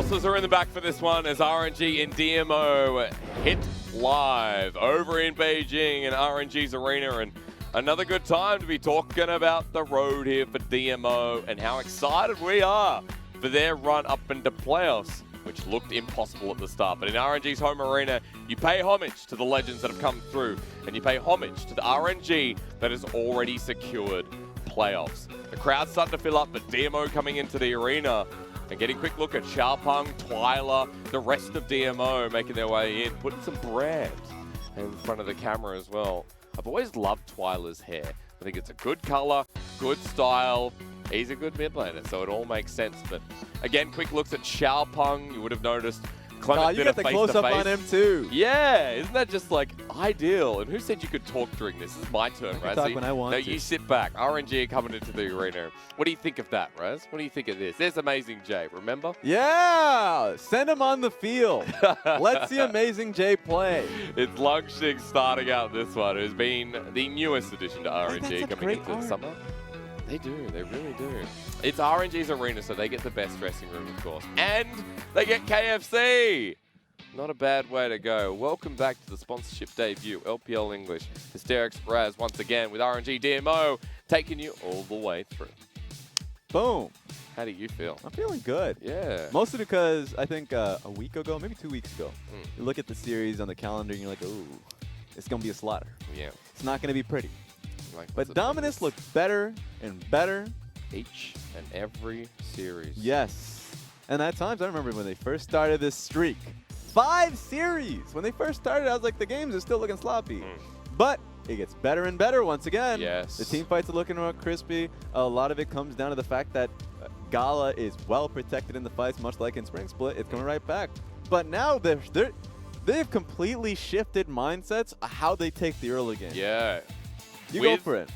Bosses are in the back for this one as RNG and DMO hit live over in Beijing in RNG's arena, and another good time to be talking about the road here for DMO and how excited we are for their run up into playoffs, which looked impossible at the start. But in RNG's home arena, you pay homage to the legends that have come through, and you pay homage to the RNG that has already secured playoffs. The crowd's starting to fill up, but DMO coming into the arena and getting a quick look at Xiaohu, Twilla, the rest of DMO making their way in, putting some bread in front of the camera as well. I've always loved Twilla's hair. I think it's a good color, good style. He's a good mid laner, so it all makes sense. But again, quick looks at Xiaohu. You would have noticed Clement you got the close-up on him too. Yeah, isn't that just like ideal? And who said you could talk during this? This is my turn, Raz. Talk when I want no, to. you sit back. RNG coming into the arena. What do you think of that, Raz? What do you think of this? There's Amazing Jay, remember? Yeah! Send him on the field. Let's see Amazing Jay play. It's Langx starting out this one, who's been the newest addition to RNG coming into the summer. They do, they really do. It's RNG's arena, so they get the best dressing room, of course. And they get KFC! Not a bad way to go. Welcome back to the sponsorship debut, LPL English. Hysterics Raz once again with RNG DMO taking you all the way through. Boom. How do you feel? I'm feeling good. Yeah. Mostly because I think a week ago, maybe 2 weeks ago, you look at the series on the calendar and you're like, ooh, it's going to be a slaughter. Yeah. It's not going to be pretty. Like, but Dominus looks better and better. Each and every series. Yes. And at times, I remember when they first started this streak. 5 series! When they first started, I was like, the games are still looking sloppy. But it gets better and better once again. Yes. The team fights are looking real crispy. A lot of it comes down to the fact that GALA is well protected in the fights, much like in Spring Split. It's coming right back. But now they've completely shifted mindsets of how they take the early game. Yeah. You go for it.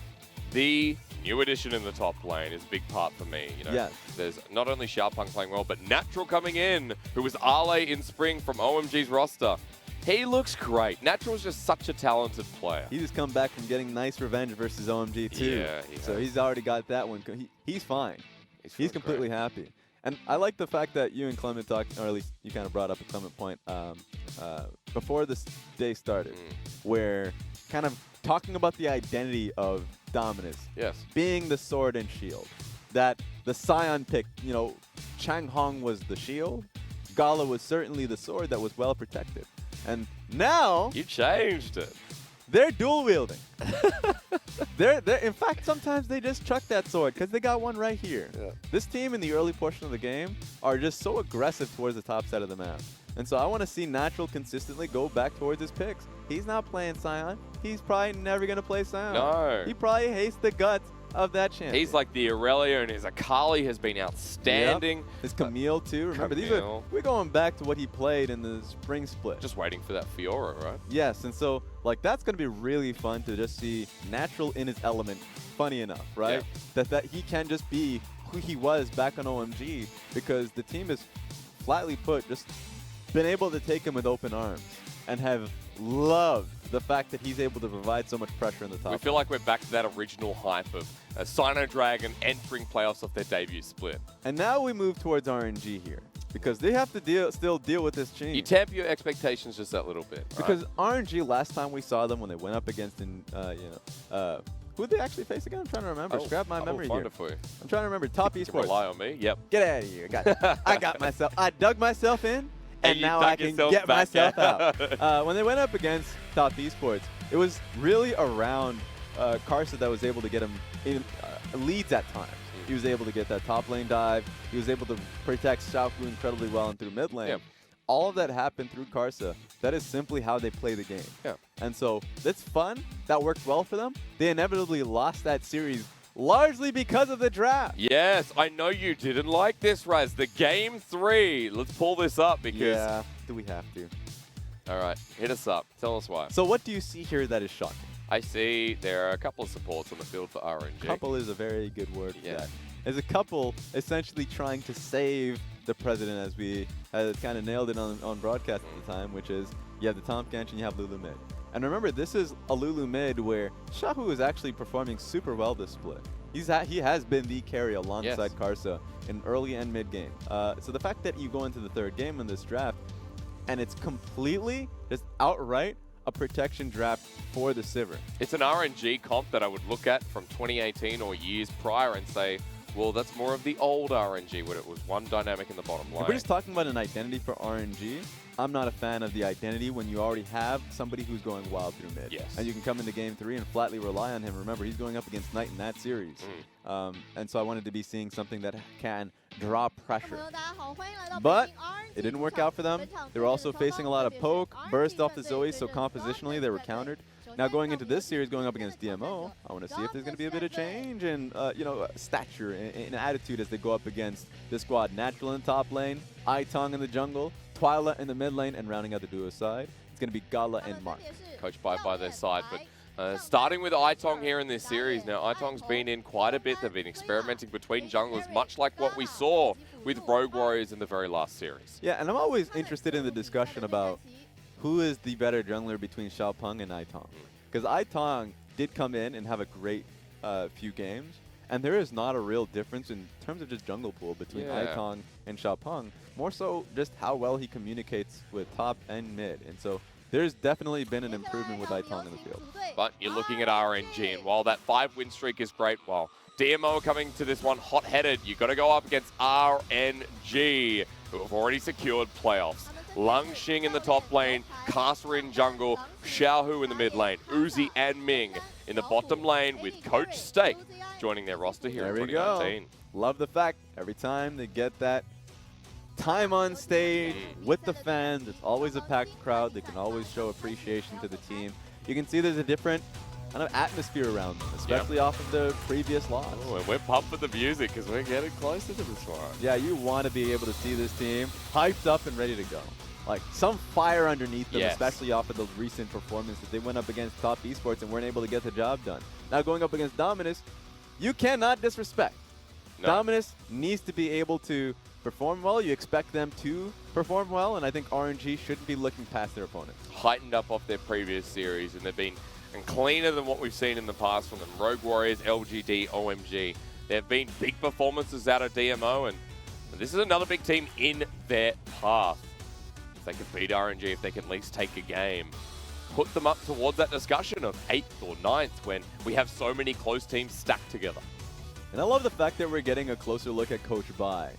The new addition in the top lane is a big part for me. You know, yes. There's not only Xiaohu playing well, but Natural coming in, who was Ale in spring from OMG's roster. He looks great. Natural is just such a talented player. He just come back from getting nice revenge versus OMG too. Yeah, so he's already got that one. He's fine. He's completely happy. And I like the fact that you and Clement talked, or at least you kind of brought up a Clement point before this day started, where kind of talking about the identity of Dominus being the sword and shield. That the Scion pick, you know, Chang Hong was the shield, GALA was certainly the sword that was well protected. And now you changed it. They're dual wielding. In fact, sometimes they just chuck that sword because they got one right here. Yeah. This team in the early portion of the game are just so aggressive towards the top side of the map. And so I want to see Natural consistently go back towards his picks. He's not playing Scion. He's probably never going to play Scion. No. He probably hates the guts of that champion. He's like the Aurelia, and his Akali has been outstanding. Yep. His Camille too. Remember, we're going back to what he played in the Spring Split. Just waiting for that Fiora, right? Yes, and so like that's going to be really fun to just see Natural in his element. Funny enough, right? Yeah. That he can just be who he was back on OMG, because the team has flatly put just been able to take him with open arms and have loved the fact that he's able to provide so much pressure in the top. We feel like we're back to that original hype of Sino Dragon entering playoffs off their debut split. And now we move towards RNG here, because they have to still deal with this change. You tamper your expectations just that little bit. Because RNG, last time we saw them when they went up against, who did they actually face again? I'm trying to remember. Scrap my memory here. For you. I'm trying to remember. Top you Esports. Can rely on me. Yep. Get out of here. I got myself. I dug myself in. And now I can get myself out. When they went up against Top Esports, it was really around Karsa that was able to get him in leads at times. He was able to get that top lane dive. He was able to protect Xiaohu incredibly well and through mid lane. Yep. All of that happened through Karsa. That is simply how they play the game. Yeah. And so that's fun. That worked well for them. They inevitably lost that series largely because of the draft. Yes, I know you didn't like this, Raz. The game 3. Let's pull this up because... Yeah, do we have to? All right, hit us up. Tell us why. So what do you see here that is shocking? I see there are a couple of supports on the field for RNG. Couple is a very good word for that. There's a couple essentially trying to save the president, as we kind of nailed it on broadcast at the time, which is you have the Tahm, Kench, and you have Lulu mid. And remember, this is a Lulu mid where Xiaohu is actually performing super well this split. He has been the carry alongside Karsa in early and mid game. So the fact that you go into the third game in this draft and it's completely, just outright, a protection draft for the Sivir. It's an RNG comp that I would look at from 2018 or years prior and say, well, that's more of the old RNG when it was one dynamic in the bottom lane. If we're just talking about an identity for RNG, I'm not a fan of the identity when you already have somebody who's going wild through mid. Yes. And you can come into game 3 and flatly rely on him. Remember, he's going up against Knight in that series. And so I wanted to be seeing something that can draw pressure. But it didn't work out for them. They were also facing a lot of poke, burst off the Zoe, so compositionally they were countered. Now going into this series, going up against DMO, I want to see if there's going to be a bit of change in, stature and attitude as they go up against this squad. Natural in the top lane, Aitong in the jungle, Twilla in the mid lane, and rounding out the duo side, it's going to be GALA and Mark. Coached by their side, but starting with Aitong here in this series. Now, Aitong's been in quite a bit. They've been experimenting between junglers, much like what we saw with Rogue Warriors in the very last series. Yeah, and I'm always interested in the discussion about who is the better jungler between Xiaohu and Aitong. Because Aitong did come in and have a great few games, and there is not a real difference in terms of just jungle pool between Aitong and Xiaohu. More so just how well he communicates with top and mid. And so there's definitely been an improvement with Aitong in the field. But you're looking at RNG, and while that 5-win streak is great, well, DMO coming to this one hot-headed. You've got to go up against RNG, who have already secured playoffs. Langx in the top lane, Karsa in jungle, Xiaohu in the mid lane, Uzi and Ming in the bottom lane with Coach Stake joining their roster here in 2019. Love the fact every time they get that time on stage with the fans, it's always a packed crowd. They can always show appreciation to the team. You can see there's a different kind of atmosphere around them, especially off of the previous loss. Oh, and we're pumped with the music because we're getting closer to this one. Yeah, you want to be able to see this team hyped up and ready to go. Like some fire underneath them, especially off of the recent performance that they went up against Top Esports and weren't able to get the job done. Now going up against Dominus, you cannot disrespect. No. Dominus needs to be able to perform well. You expect them to perform well, and I think RNG shouldn't be looking past their opponents. Heightened up off their previous series, and they've been cleaner than what we've seen in the past from them. Rogue Warriors, LGD, OMG. There have been big performances out of DMO, and this is another big team in their path. If they can beat RNG, if they can at least take a game, put them up towards that discussion of 8th or 9th when we have so many close teams stacked together. And I love the fact that we're getting a closer look at Coach Bai.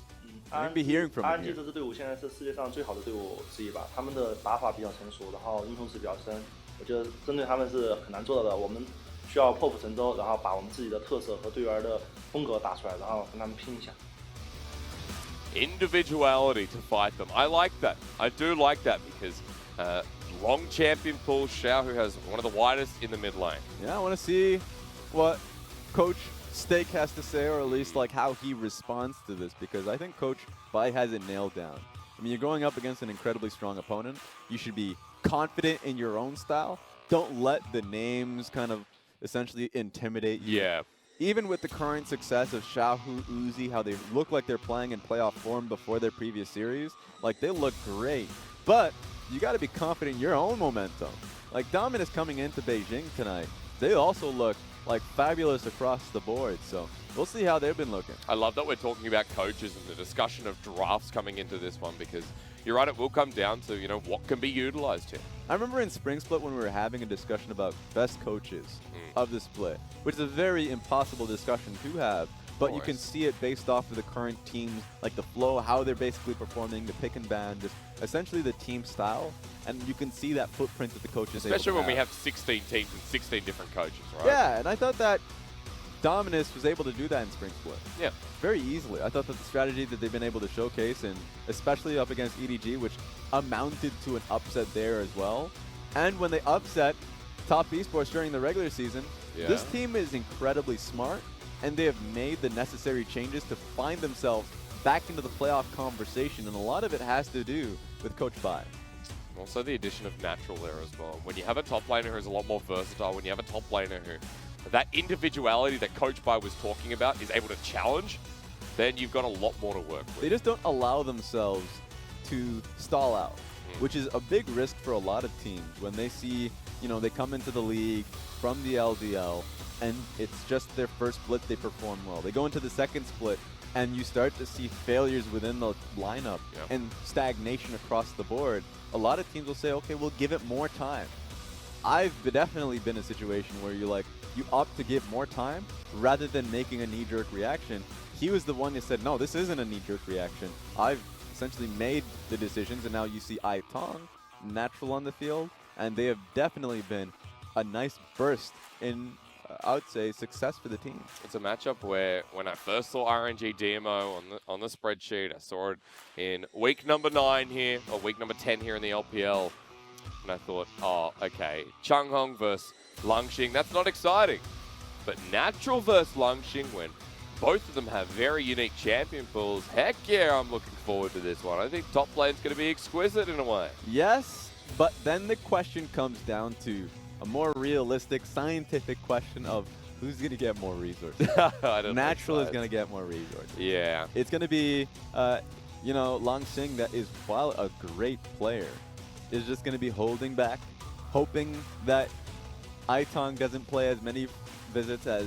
We're going to be hearing from him here. RNG 这支队伍现在是世界上最好的队伍之一吧，他们的打法比较成熟，然后英雄池比较深，我觉得针对他们是很难做到的。我们需要破釜沉舟，然后把我们自己的特色和队员的风格打出来，然后跟他们拼一下。Individuality to fight them. I like that. I do like that because long champion pool, Xiaohu has one of the widest in the mid lane. Yeah, I want to see what Coach Stake has to say, or at least like how he responds to this, because I think Coach Bai has it nailed down. I mean, you're going up against an incredibly strong opponent. You should be confident in your own style. Don't let the names kind of essentially intimidate you. Yeah. Even with the current success of Xiaohu, Uzi, how they look like they're playing in playoff form before their previous series, like they look great. But you got to be confident in your own momentum. Like Dominus coming into Beijing tonight, they also look like fabulous across the board. So we'll see how they've been looking. I love that we're talking about coaches and the discussion of drafts coming into this one, because you're right, it will come down to, what can be utilized here. I remember in Spring Split when we were having a discussion about best coaches of the split, which is a very impossible discussion to have, but you can see it based off of the current teams, like the flow, how they're basically performing, the pick and ban, just essentially the team style, and you can see that footprint that the coaches Especially when we have 16 teams and 16 different coaches, right? Yeah, and I thought that Dominus was able to do that in Spring Split. Yeah. Very easily. I thought that the strategy that they've been able to showcase, and especially up against EDG, which amounted to an upset there as well. And when they upset Top Esports during the regular season, this team is incredibly smart, and they have made the necessary changes to find themselves back into the playoff conversation, and a lot of it has to do with Coach Bai. Also the addition of Natural there as well. When you have a top laner who's a lot more versatile, when you have a top laner who that individuality that Coach Bai was talking about is able to challenge, then you've got a lot more to work with. They just don't allow themselves to stall out, which is a big risk for a lot of teams when they see, they come into the league from the LDL and it's just their first split they perform well. They go into the second split, and you start to see failures within the lineup and stagnation across the board. A lot of teams will say, okay, we'll give it more time. I've definitely been in a situation where you opt to give more time rather than making a knee-jerk reaction. He was the one that said, no, this isn't a knee-jerk reaction. I've essentially made the decisions, and now you see Aitong natural on the field, and they have definitely been a nice burst in, I would say, success for the team. It's a matchup where when I first saw RNG DMO on the spreadsheet, I saw it in week number 9 here, or week number 10 here in the LPL, and I thought, oh, okay, Changhong versus Langx, that's not exciting. But natural versus Langx, when both of them have very unique champion pools, heck yeah, I'm looking forward to this one. I think top lane's going to be exquisite in a way. Yes, but then the question comes down to a more realistic, scientific question of who's going to get more resources. Natural is going to get more resources. Yeah. It's going to be, you know, Langx, that is, while a great player, is just going to be holding back, hoping that Aitong doesn't play as many visits as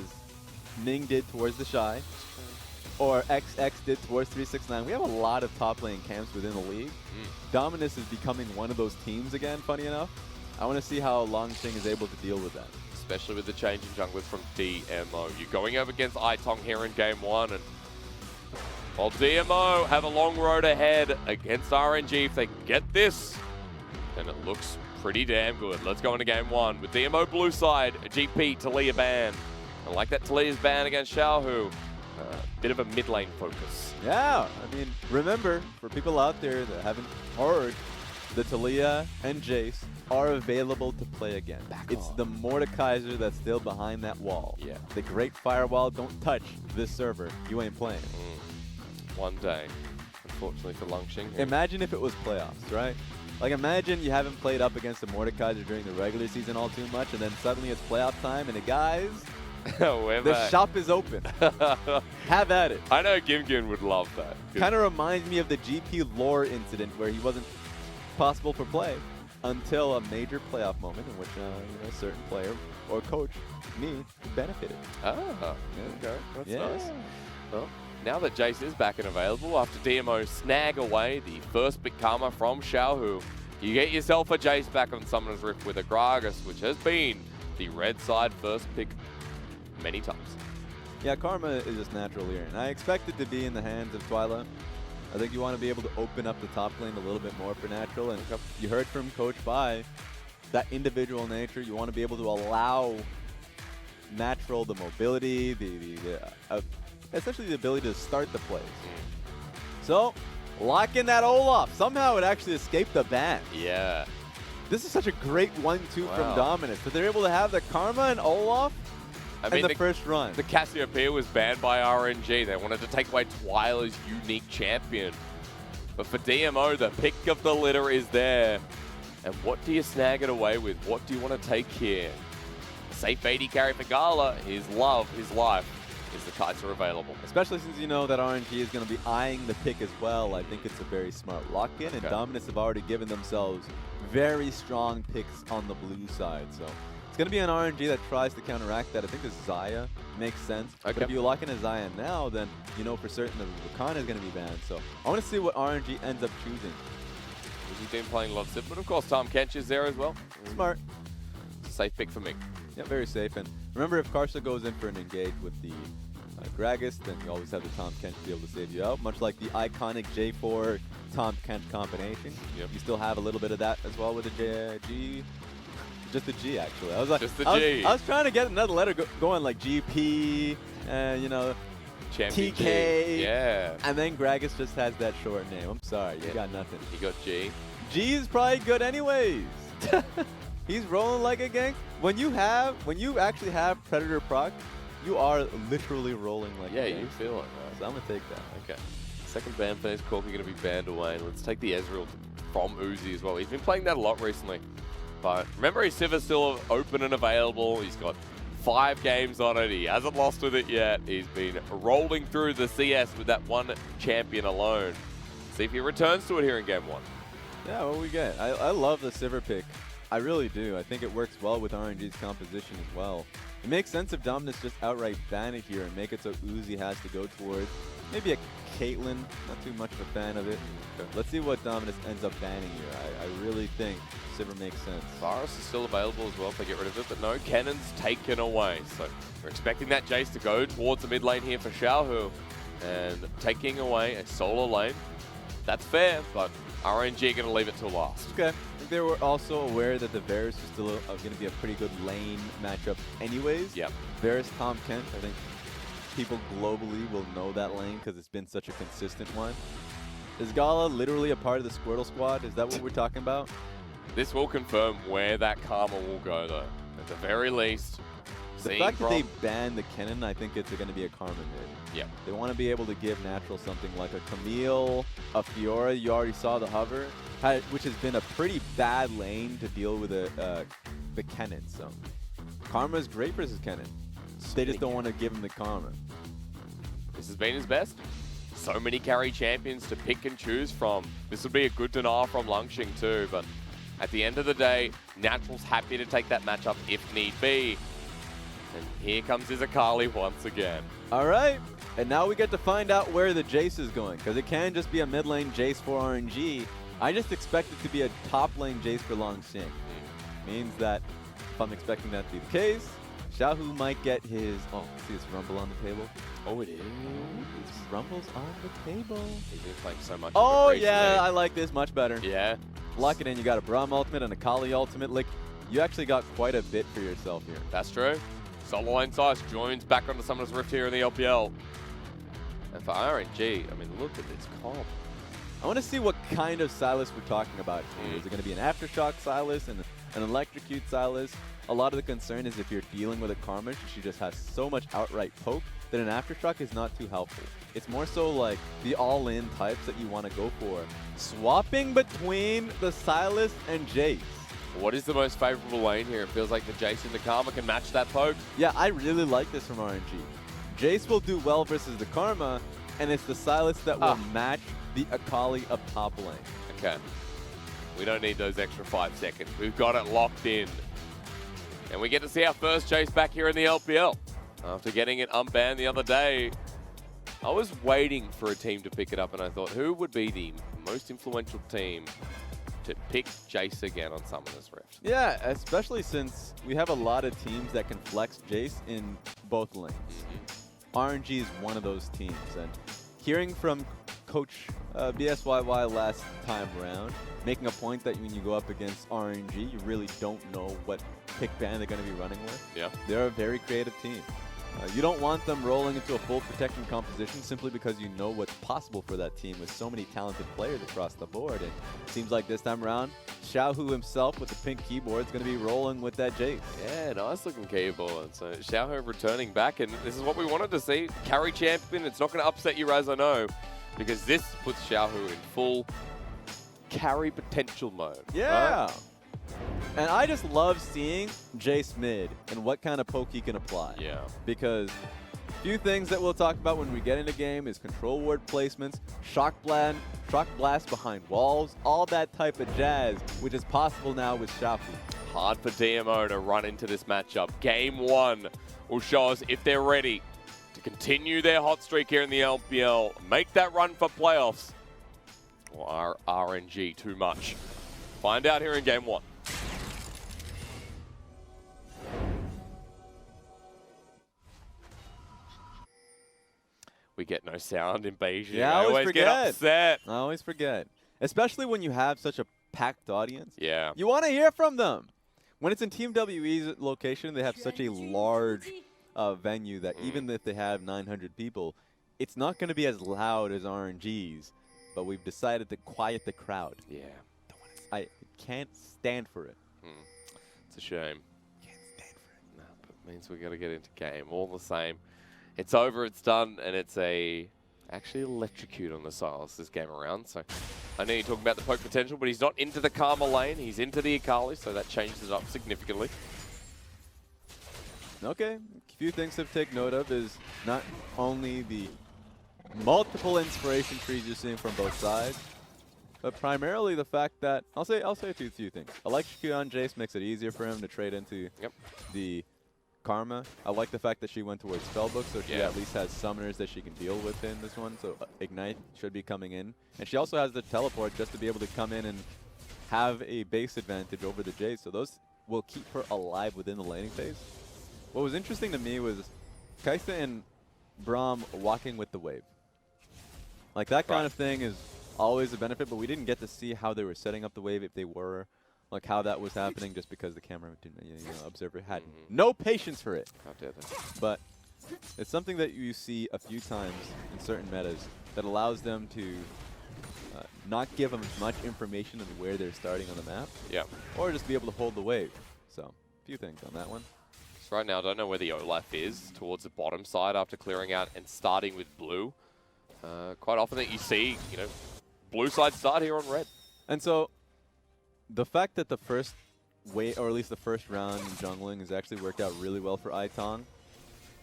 Ming did towards the Shy, or XX did towards 369. We have a lot of top lane camps within the league. Dominus is becoming one of those teams again, funny enough. I want to see how Langx is able to deal with that. Especially with the change in junglers from DMO. You're going up against Aitong here in game 1, and while DMO have a long road ahead against RNG, if they can get this, then it looks pretty damn good. Let's go into game 1 with DMO blue side, GP, Twilla ban. I like that Talia's ban against Xiaohu. Bit of a mid lane focus. Yeah, I mean, remember, for people out there that haven't heard, the Twilla and Jayce are available to play again. It's the Mordekaiser that's still behind that wall. Yeah. The Great Firewall, don't touch this server. You ain't playing. One day, unfortunately for Langx. Imagine if it was playoffs, right? Like, imagine you haven't played up against a Mordekaiser during the regular season all too much, and then suddenly it's playoff time, and the guys, the shop is open. Have at it. I know Gimgin would love that. Kind of reminds me of the GP lore incident where he wasn't possible for play until a major playoff moment in which you know, a certain player or coach, me, benefited. Okay. That's nice. Well, now that Jayce is back and available, after DMO snag away the first big karma from Xiaohu, you get yourself a Jayce back on Summoner's Rift with a Gragas, which has been the red side first pick many times. Yeah, karma is just natural here, and I expect it to be in the hands of Twilla. I think you want to be able to open up the top lane a little bit more for natural, and you heard from Coach Bai, that individual nature, you want to be able to allow natural the mobility, essentially the ability to start the plays. So, lock in that Olaf. Somehow it actually escaped the ban. Yeah. This is such a great 1-2 from Dominus, but they're able to have the Karma and Olaf in the first run. The Cassiopeia was banned by RNG. They wanted to take away Twila's unique champion. But for DMO, the pick of the litter is there. And what do you snag it away with? What do you want to take here? Safe 80 carry for GALA. His love, his life, is the kites are available. Especially since you know that RNG is going to be eyeing the pick as well. I think it's a very smart lock-in, and Dominus have already given themselves very strong picks on the blue side. So it's going to be an RNG that tries to counteract that. I think the Xayah makes sense. But if you lock in a Xayah now, then you know for certain that Rakan is going to be banned. So I want to see what RNG ends up choosing. He's been playing a lot of Sip, but of course Tahm Kench is there as well. Smart. Safe pick for Ming. Yeah, very safe. And remember, if Karsa goes in for an engage with the Gragas, then you always have the Tahm Kench to be able to save you out. Much like the iconic J4 Tahm Kench combination. Yep. You still have a little bit of that as well with the G. Just the G, actually. I was like, just the G. I was trying to get another letter going, like GP, you know, Champion TK. G. Yeah. And then Gragas just has that short name. I'm sorry, you got nothing. He got G. G is probably good anyways. He's rolling like a gang. When you actually have Predator proc, you are literally rolling like a gang. Yeah, you feel it. Right? So I'm gonna take that. Okay. Second ban for this Corky going to be banned away. Let's take the Ezreal from Uzi as well. He's been playing that a lot recently. But remember, his Siv's still open and available. He's got 5 games on it. He hasn't lost with it yet. He's been rolling through the CS with that one champion alone. See if he returns to it here in game 1. Yeah, what we get? I love the Sivir pick. I really do. I think it works well with RNG's composition as well. It makes sense if Dominus just outright ban it here and make it so Uzi has to go towards maybe a Caitlyn. Not too much of a fan of it. Let's see what Dominus ends up banning here. I really think Sivir makes sense. Varus is still available as well if they get rid of it, but no, Cannon's taken away. So we're expecting that Jayce to go towards the mid lane here for Xiaohu and taking away a solo lane. That's fair, but RNG are going to leave it till last. Okay. I think they were also aware that the Varus is still going to be a pretty good lane matchup anyways. Yep. Varus, Tahm, Kench, I think people globally will know that lane because it's been such a consistent one. Is GALA literally a part of the Squirtle squad? Is that what we're talking about? This will confirm where that Karma will go, though. At the very least, The fact that they banned the Kennen, I think it's going to be a Karma mid. Yep. They want to be able to give natural something like a Camille, a Fiora. You already saw the hover, which has been a pretty bad lane to deal with the Kennen. So Karma is great versus Kennen. They just don't want to give him the Karma. This has been his best. So many carry champions to pick and choose from. This would be a good denial from Langx too, but at the end of the day, Natural's happy to take that matchup if need be. And here comes his Akali once again. All right, and now we get to find out where the Jayce is going, because it can just be a mid lane Jayce for RNG. I just expect it to be a top lane Jayce for Langx. Means that if I'm expecting that to be the case, Xiaohu might get his... Oh, see this Rumble on the table? Oh, it is. Rumble's on the table. He's been playing so much. Oh, yeah, I like this much better. Yeah. Lock it in. You got a Braum ultimate and a Akali ultimate. Like, you actually got quite a bit for yourself here. That's true. Solo lane Sylas joins back onto Summoner's Rift here in the LPL. And for RNG, I mean, look at this comp. I want to see what kind of Sylas we're talking about here. Is it going to be an Aftershock Sylas and an Electrocute Sylas? A lot of the concern is if you're dealing with a Karma, she just has so much outright poke that an Aftershock is not too helpful. It's more so like the all-in types that you want to go for. Swapping between the Sylas and Jayce. What is the most favorable lane here? It feels like the Jayce and the Karma can match that poke. Yeah, I really like this from RNG. Jayce will do well versus the Karma, and it's the Sylas that will match the Akali up top lane. Okay. We don't need those extra 5 seconds. We've got it locked in. And we get to see our first Jayce back here in the LPL. After getting it unbanned the other day, I was waiting for a team to pick it up, and I thought, who would be the most influential team to pick Jayce again on Summoner's Rift? Yeah, especially since we have a lot of teams that can flex Jayce in both lanes. RNG is one of those teams, and hearing from Coach BSYY last time around, making a point that when you go up against RNG, you really don't know what pick ban they're going to be running with. Yeah. They're a very creative team. You don't want them rolling into a full protection composition simply because you know what's possible for that team with so many talented players across the board. And it seems like this time around, Xiaohu himself with the pink keyboard is going to be rolling with that Jayce. Yeah, nice looking keyboard. So Xiaohu returning back, and this is what we wanted to see. Carry champion, it's not going to upset you, Raz, I know, because this puts Xiaohu in full carry potential mode. Yeah. Right? And I just love seeing Jayce mid and what kind of poke he can apply. Yeah. Because a few things that we'll talk about when we get into game is control ward placements, shock blast behind walls, all that type of jazz, which is possible now with Xiaohu. Hard for DMO to run into this matchup. Game 1 will show us if they're ready to continue their hot streak here in the LPL, make that run for playoffs, or are RNG too much? Find out here in Game 1. We get no sound in Beijing. Yeah, I always forget. get upset. I always forget. Especially when you have such a packed audience. Yeah. You want to hear from them. When it's in Team WE's location, they have such a large venue that even if they have 900 people, it's not going to be as loud as RNG's, but we've decided to quiet the crowd. Yeah. I can't stand for it. It's a shame. Can't stand for it. No, but it means we got to get into game. All the same. It's over, it's done, and it's actually electrocute on the Sylas this game around. So I know you're talking about the poke potential, but he's not into the Karma lane. He's into the Akali, so that changes it up significantly. Okay, a few things to take note of is not only the multiple inspiration trees you're seeing from both sides, But primarily the fact that I'll say a few things. Electrocute on Jayce makes it easier for him to trade into the Karma. I like the fact that she went towards Spellbook, so she at least has summoners that she can deal with in this one. So Ignite should be coming in. And she also has the teleport just to be able to come in and have a base advantage over the Jayce. So those will keep her alive within the laning phase. What was interesting to me was Karsa and Braum walking with the wave. Like that kind of thing is always a benefit, but we didn't get to see how they were setting up the wave, if they were, like how that was happening, just because the camera didn't, observer had no patience for it. How dare they? But it's something that you see a few times in certain metas that allows them to not give them as much information on where they're starting on the map. Yeah. Or just be able to hold the wave. So, a few things on that one. So right now, I don't know where the Olaf is towards the bottom side after clearing out and starting with blue. Quite often that you see, blue side start here on red. And so, the fact that the first way, or at least the first round in jungling has actually worked out really well for Aitong,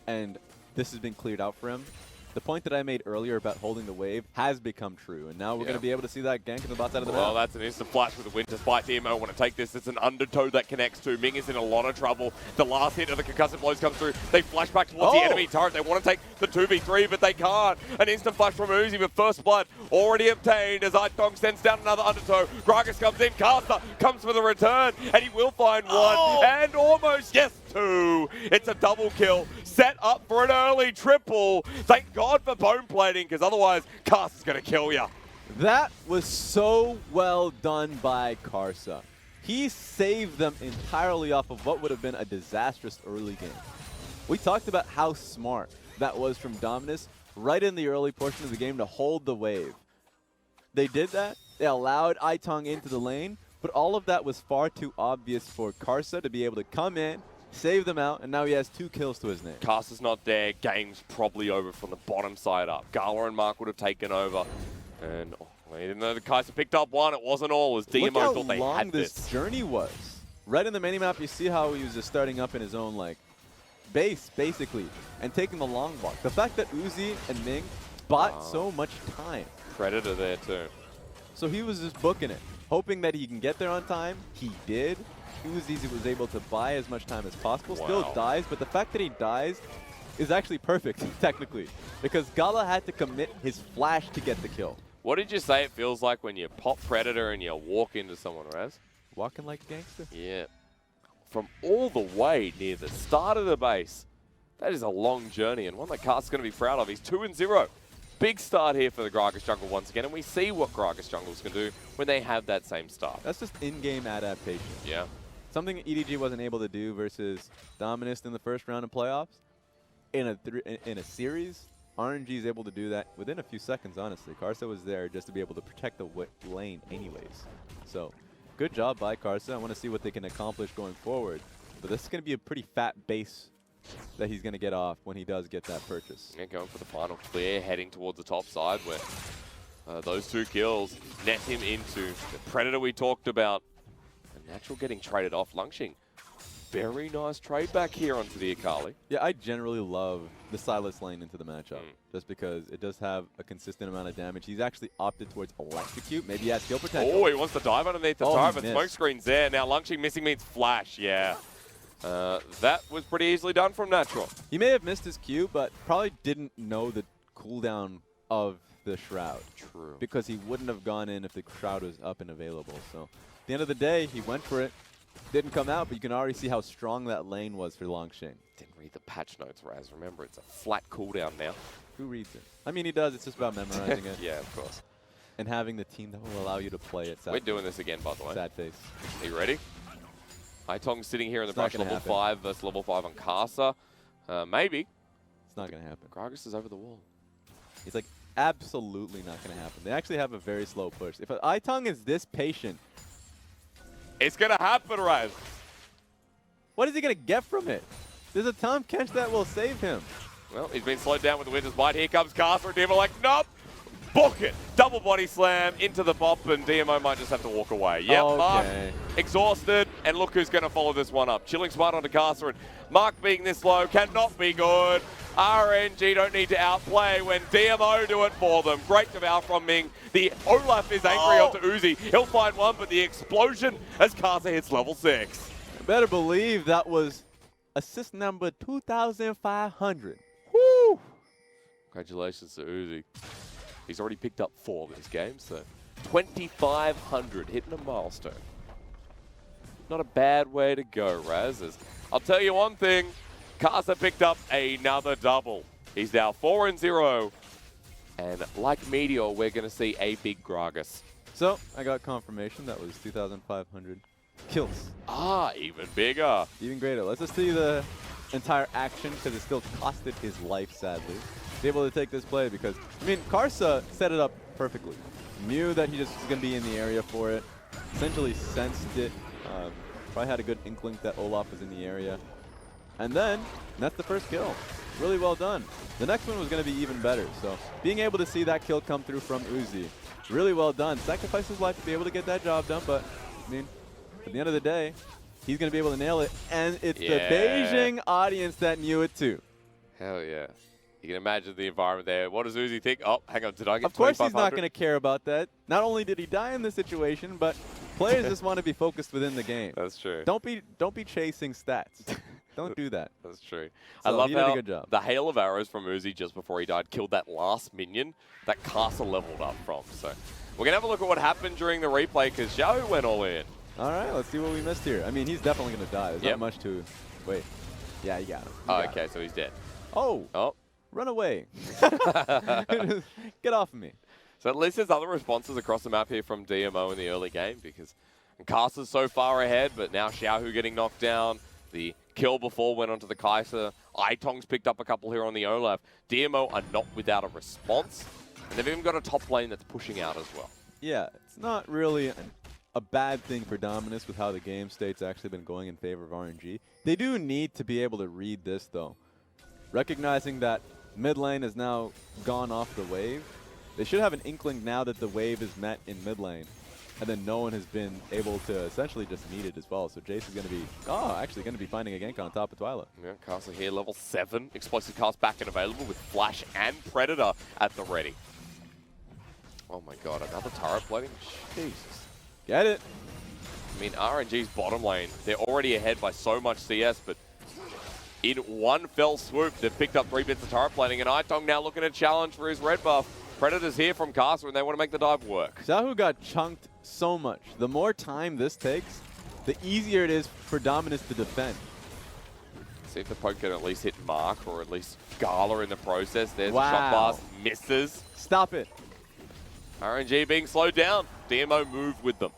and this has been cleared out for him. The point that I made earlier about holding the wave has become true, and now we're going to be able to see that gank in the bot side of the map. Well, that's an instant flash with the Winter Spite. DMO want to take this. It's an undertow that connects to. Ming is in a lot of trouble. The last hit of the concussive blows comes through. They flash back towards the enemy turret. They want to take the 2v3, but they can't. An instant flash from Uzi, but first blood already obtained as Aitong sends down another undertow. Gragas comes in. Karsa comes for the return, and he will find one. And almost, yes, two. It's a double kill. Set up for an early triple. Thank God for bone plating, because otherwise Karsa's going to kill you. That was so well done by Karsa. He saved them entirely off of what would have been a disastrous early game. We talked about how smart that was from Dominus right in the early portion of the game to hold the wave. They did that. They allowed Aitong into the lane, but all of that was far too obvious for Karsa to be able to come in, save them out, and now he has 2 kills to his name. Karsa's not there. Game's probably over from the bottom side up. GALA and Mark would have taken over. And even though the Karsa picked up one, it wasn't all. As DMO thought they had this. Look how long this journey was. Right in the minimap, you see how he was just starting up in his own base, basically, and taking the long walk. The fact that Uzi and Ming bought so much time. Predator there too. So he was just booking it, hoping that he can get there on time. He did. Uzi was able to buy as much time as possible. Still dies, but the fact that he dies is actually perfect, technically, because GALA had to commit his flash to get the kill. What did you say it feels like when you pop Predator and you walk into someone, Raz? Walking like a gangster. Yeah. From all the way near the start of the base, that is a long journey, and one that Karsa's going to be proud of. He's 2-0. Big start here for the Gragas jungle once again, and we see what Gragas jungles can do when they have that same start. That's just in-game adaptation. Yeah. Something EDG wasn't able to do versus Dominus in the first round of playoffs. In a series, RNG is able to do that within a few seconds, honestly. Karsa was there just to be able to protect the lane anyways. So, good job by Karsa. I want to see what they can accomplish going forward. But this is going to be a pretty fat base that he's going to get off when he does get that purchase. Yeah, going for the final clear, heading towards the top side where those 2 kills net him into the Predator we talked about. Natural getting traded off. Langx, very nice trade back here onto the Akali. Yeah, I generally love the Sylas lane into the matchup, just because it does have a consistent amount of damage. He's actually opted towards Electrocute. Maybe he has skill potential. Oh, he wants to dive underneath the turret, but smoke screen's there. Now Langx missing means flash, yeah. That was pretty easily done from Natural. He may have missed his Q, but probably didn't know the cooldown of the Shroud. True. Because he wouldn't have gone in if the Shroud was up and available. So at the end of the day, he went for it. Didn't come out, but you can already see how strong that lane was for Langx. Didn't read the patch notes, Raz. Remember, it's a flat cooldown now. Who reads it? I mean, he does. It's just about memorizing it. Yeah, of course. And having the team that will allow you to play it. We're doing this again, by the way. Sad face. Are you ready? Aitong sitting here in the brush, level 5 versus level 5 on Karsa. Maybe. It's not going to happen. Gragas is over the wall. He's like, absolutely not going to happen. They actually have a very slow push. If Aitong is this patient, it's going to happen, Raz. What is he going to get from it? There's a Tahm Kench that will save him. Well, he's been slowed down with the Winter's Bite. Here comes Karsa. DMO like, nope. Book it. Double body slam into the bop, and DMO might just have to walk away. Yep, okay. Mark exhausted, and look who's going to follow this one up. Chilling smart onto Karsa, and Mark being this low cannot be good. RNG don't need to outplay when DMO do it for them. Great devour from Ming. The Olaf is angry onto Uzi. He'll find one, but the explosion as Karsa hits level 6. You better believe that was assist number 2,500. Woo! Congratulations to Uzi. He's already picked up 4 this game, so 2,500, hitting a milestone. Not a bad way to go, Raz. I'll tell you one thing, Karsa picked up another double. He's now 4-0, and like Meteor, we're going to see a big Gragas. So, I got confirmation that was 2,500 kills. Ah, even bigger. Even greater. Let's just see the entire action, because it still costed his life, sadly. Be able to take this play because, I mean, Karsa set it up perfectly. Knew that he just was going to be in the area for it. Essentially sensed it. Probably had a good inkling that Olaf was in the area. And then, that's the first kill. Really well done. The next one was going to be even better. So, being able to see that kill come through from Uzi, really well done. Sacrificed his life to be able to get that job done, but, I mean, at the end of the day, he's going to be able to nail it. And it's the Beijing audience that knew it too. Hell yeah. You can imagine the environment there. What does Uzi think? Oh, hang on, did I get 2,500? Of course he's not going to care about that. Not only did he die in this situation, but players just want to be focused within the game. That's true. Don't be chasing stats. Don't do that. That's true. So I love he did how a good job. the hail of arrows from Uzi just before he died killed that last minion that Karsa leveled up from. So we're going to have a look at what happened during the replay because Xiaohu went all in. All right, let's see what we missed here. I mean, he's definitely going to die. There's not much to... Wait. Yeah, you got him. Okay, so he's dead. Oh. Run away. Get off of me. So at least there's other responses across the map here from DMO in the early game because Karsa's so far ahead, but now Xiaohu getting knocked down. The kill before went onto the Kaiser. Aitong's picked up a couple here on the Olaf. DMO are not without a response, and they've even got a top lane that's pushing out as well. Yeah, it's not really a bad thing for Dominus with how the game state's actually been going in favor of RNG. They do need to be able to read this, though. Recognizing that mid lane has now gone off the wave, they should have an inkling now that the wave is met in mid lane, and then no one has been able to essentially just meet it as well. So Jayce is going to be, actually going to be finding a gank on top of Twilla. Yeah, Karsa here, level 7. Explosive cast back and available with Flash and Predator at the ready. Oh my god, another turret plating? Jesus. Get it. I mean, RNG's bottom lane, they're already ahead by so much CS, but in one fell swoop, they've picked up 3 bits of turret plating, and Aitong now looking to challenge for his red buff. Predator's here from Karsa, and they want to make the dive work. Xiaohu got chunked so much. The more time this takes, the easier it is for Dominus to defend. See if the poke can at least hit Mark, or at least GALA in the process. There's a shot blast, misses. Stop it. RNG being slowed down. DMO moved with them.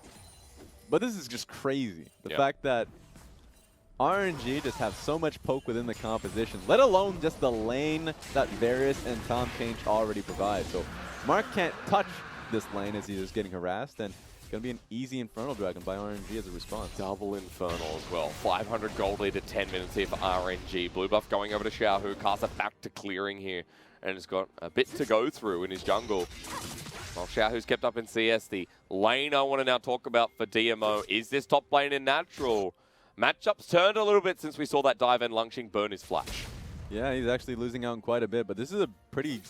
But this is just crazy. The fact that RNG just have so much poke within the composition, let alone just the lane that Varus and Tahm already provide. So Mark can't touch this lane as he's just getting harassed, and it's going to be an easy Infernal Dragon by RNG as a response. Double Infernal as well. 500 gold lead at 10 minutes here for RNG. Blue buff going over to Xiaohu. Karsa back to clearing here, and has got a bit to go through in his jungle. While Xiaohu's kept up in CS, the lane I want to now talk about for DMO is this top lane in natural. Matchups turned a little bit since we saw that dive and Langx burn his flash. Yeah, he's actually losing out on quite a bit, but this is a pretty...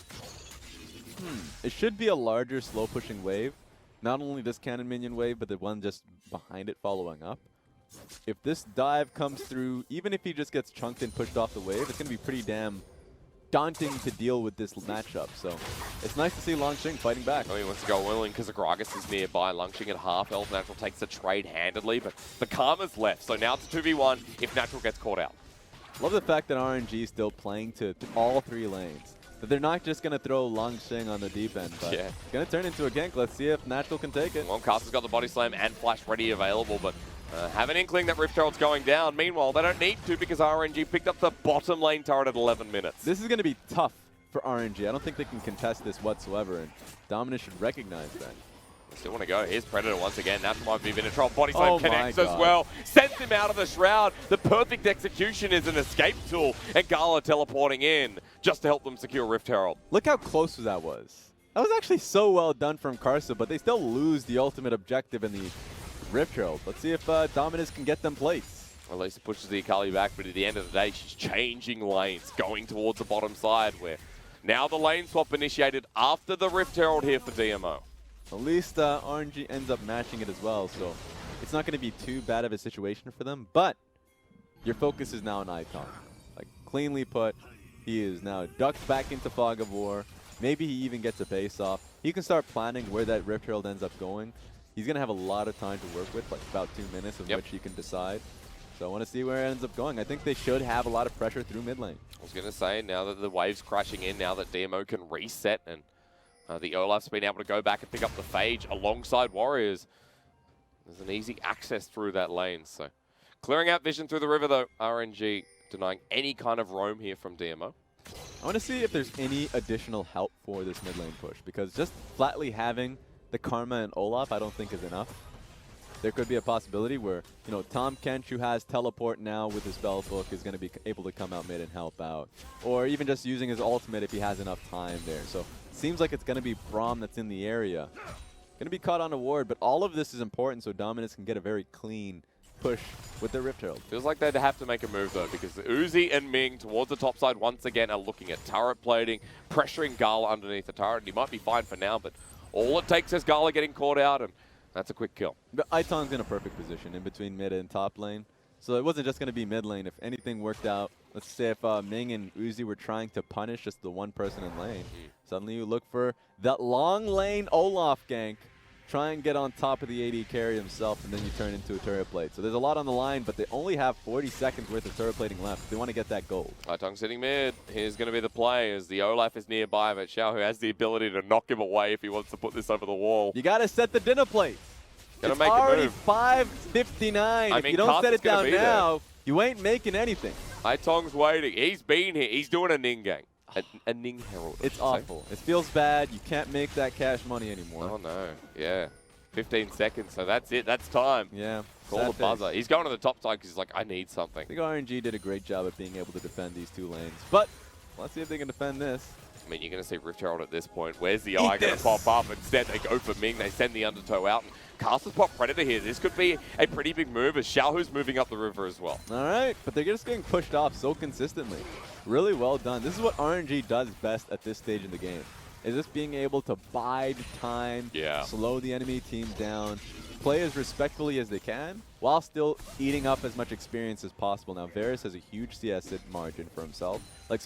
It should be a larger slow pushing wave. Not only this cannon minion wave, but the one just behind it following up. If this dive comes through, even if he just gets chunked and pushed off the wave, it's going to be pretty damn daunting to deal with this matchup. So it's nice to see Langx fighting back. Oh, he wants to go willing because the Gragas is nearby. Langx at half health. Natural takes the trade handedly, but the Karma's left. So now it's a 2v1 if Natural gets caught out. Love the fact that RNG is still playing to all 3 lanes. That they're not just going to throw Langx on the deep end, but it's going to turn into a gank. Let's see if Natural can take it. Well, Karsa's got the body slam and flash ready available, but have an inkling that Rift Herald's going down. Meanwhile, they don't need to because RNG picked up the bottom lane turret at 11 minutes. This is going to be tough for RNG. I don't think they can contest this whatsoever, and Dominus should recognize that. They still want to go. Here's Predator once again. Natural might be Vinatron. Body slam connects as well. Sends him out of the shroud. The perfect execution is an escape tool, and GALA teleporting in just to help them secure Rift Herald. Look how close that was. That was actually so well done from Karsa, but they still lose the ultimate objective in the Rift Herald. Let's see if Dominus can get them plates. At least it pushes the Akali back, but at the end of the day, she's changing lanes, going towards the bottom side, where now the lane swap initiated after the Rift Herald here for DMO. At least RNG ends up matching it as well, so it's not going to be too bad of a situation for them, but your focus is now on Aitong. Like, cleanly put, he is now ducked back into Fog of War. Maybe he even gets a base off. He can start planning where that Rift Herald ends up going. He's going to have a lot of time to work with, like about 2 minutes of which he can decide. So I want to see where it ends up going. I think they should have a lot of pressure through mid lane. I was going to say, now that the wave's crashing in, now that DMO can reset and the Olaf's been able to go back and pick up the Phage alongside Warriors, there's an easy access through that lane. So clearing out vision through the river though, RNG denying any kind of roam here from DMO. I want to see if there's any additional help for this mid lane push, because just flatly having the Karma and Olaf I don't think is enough. There could be a possibility where, you know, Tahm Kench, who has teleport now with his spellbook, is going to be able to come out mid and help out. Or even just using his ultimate if he has enough time there. So it seems like it's going to be Braum that's in the area. Going to be caught on a ward, but all of this is important so Dominus can get a very clean push with their Rift Herald. Feels like they'd have to make a move though, because the Uzi and Ming towards the top side once again are looking at turret plating, pressuring GALA underneath the turret. And he might be fine for now, but all it takes is GALA getting caught out, and that's a quick kill. But Aitong's in a perfect position in between mid and top lane. So it wasn't just going to be mid lane. If anything worked out, let's say if Ming and Uzi were trying to punish just the one person in lane, suddenly you look for that long lane Olaf gank, try and get on top of the AD carry himself, and then you turn into a turret plate. So there's a lot on the line, but they only have 40 seconds worth of turret plating left. They want to get that gold. Aitong sitting mid. Here's going to be the play as the Olaf is nearby, but Xiaohu has the ability to knock him away if he wants to put this over the wall. You got to set the dinner plate. Gotta it's make already a move. 5:59. If you don't set it down now, you ain't making anything. Aitong's waiting. He's been here. He's doing a Ning gang. A Ning Herald. It's awful. It feels bad. You can't make that cash money anymore. Oh, no. Yeah. 15 seconds, so that's it. That's time. Yeah. Call the buzzer. He's going to the top side because he's like, I need something. I think RNG did a great job of being able to defend these two lanes. But let's see if they can defend this. I mean, you're going to see Rift Herald at this point. Where's the eye going to pop up? Instead, they go for Ming. They send the undertow out. And Karsa's pop Predator here. This could be a pretty big move as Xiaohu's moving up the river as well. All right, but they're just getting pushed off so consistently. Really well done. This is what RNG does best at this stage in the game. Is just being able to bide time, slow the enemy team down, play as respectfully as they can, while still eating up as much experience as possible. Now, Varus has a huge CS margin for himself. Like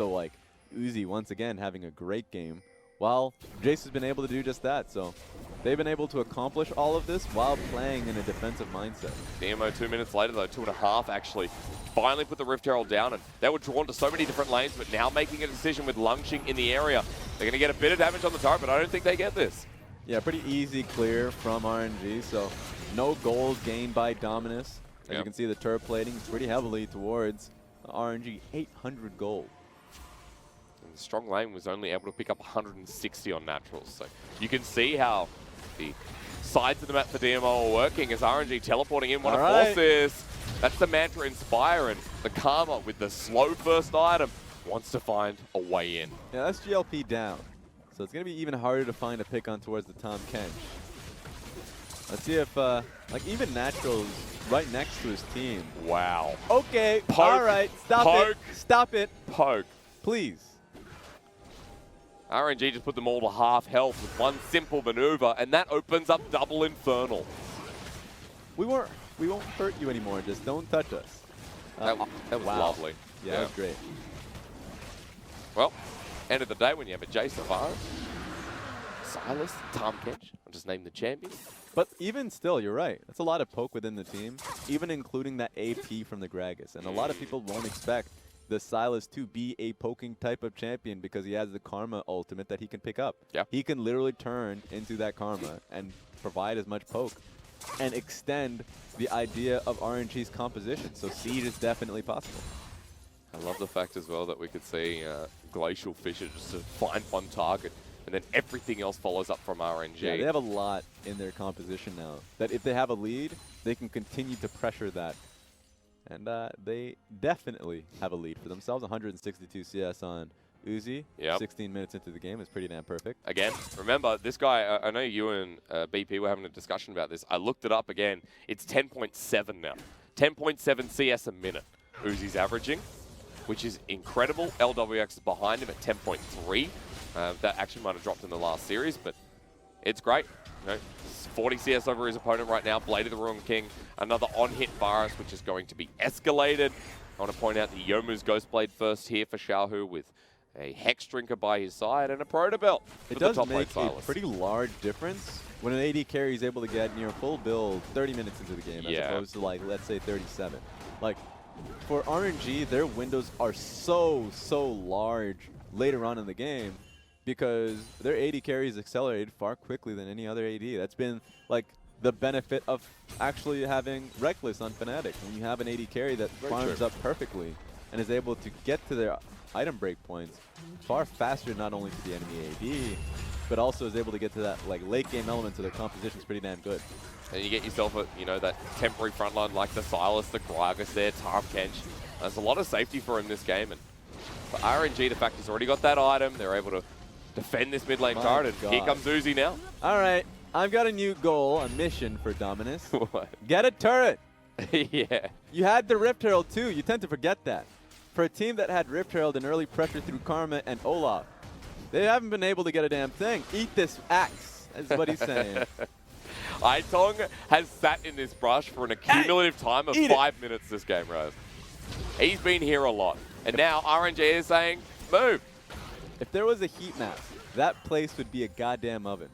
Uzi, once again, having a great game, while Jayce has been able to do just that. So they've been able to accomplish all of this while playing in a defensive mindset. DMO 2 minutes later, though, 2.5 actually, finally put the Rift Herald down, and they were drawn to so many different lanes, but now making a decision with Langx in the area. They're going to get a bit of damage on the turret, but I don't think they get this. Yeah, pretty easy clear from RNG, so no gold gained by Dominus. As you can see, the turret plating is pretty heavily towards RNG, 800 gold. And the strong lane was only able to pick up 160 on naturals, so you can see how the sides of the map for DMO are working as RNG teleporting in. Want to force this. That's the Mantra Inspire, and the Karma with the slow first item wants to find a way in. Yeah, that's GLP down. So it's going to be even harder to find a pick on towards the Tahm Kench. Let's see if, like, even Natural's right next to his team. Wow. Okay, Poke. all right, stop it. Stop it. Poke. Please. RNG just put them all to half health with one simple maneuver, and that opens up double Infernal. We won't hurt you anymore. Just don't touch us. That was lovely. Yeah, that was great. Well, end of the day when you have a Jayce, Varus, Sylas, Tahm Kench, I'll just name the champion. But even still, you're right. That's a lot of poke within the team, even including that AP from the Gragas. And a lot of people won't expect the Sylas to be a poking type of champion because he has the Karma ultimate that he can pick up. Yeah. He can literally turn into that Karma and provide as much poke and extend the idea of RNG's composition. So Siege is definitely possible. I love the fact as well that we could see Glacial Fissure just to find one target and then everything else follows up from RNG. Yeah, they have a lot in their composition now that if they have a lead, they can continue to pressure that. And they definitely have a lead for themselves. 162 CS on Uzi. 16 minutes into the game is pretty damn perfect. Again, remember, this guy, I know you and BP were having a discussion about this. I looked it up again. It's 10.7 now. 10.7 CS a minute Uzi's averaging, which is incredible. LWX is behind him at 10.3. That actually might have dropped in the last series, but it's great. You know, 40 CS over his opponent right now. Blade of the Ruin King. Another on-hit Varus, which is going to be escalated. I want to point out the Yomu's Ghostblade first here for Xiaohu with a Hex Drinker by his side and a Proto Belt. It does make a pretty large difference when an AD carry is able to get near full build 30 minutes into the game as opposed to, like, let's say 37. Like, for RNG, their windows are so large later on in the game because their AD carries accelerated far quickly than any other AD. That's been, like, the benefit of actually having Reckless on Fnatic. When you have an AD carry that farms up perfectly and is able to get to their item break points far faster, not only to the enemy AD, but also is able to get to that, like, late game element, so their composition is pretty damn good. And you get yourself a, you know, that temporary front line like the Sylas, the Gragas there, Tahm, Kench. There's a lot of safety for him this game. And for RNG, the fact he's already got that item, they're able to defend this mid lane turret. And here comes Uzi now. All right, I've got a new goal, a mission for Dominus. What? Get a turret. Yeah. You had the Rift Herald too. You tend to forget that. For a team that had Rift Herald and early pressure through Karma and Olaf, they haven't been able to get a damn thing. Eat this axe, is what he's saying. Aitong has sat in this brush for an accumulative time of 5 minutes this game, Rose. He's been here a lot. And now RNG is saying, move. If there was a heat map, that place would be a goddamn oven.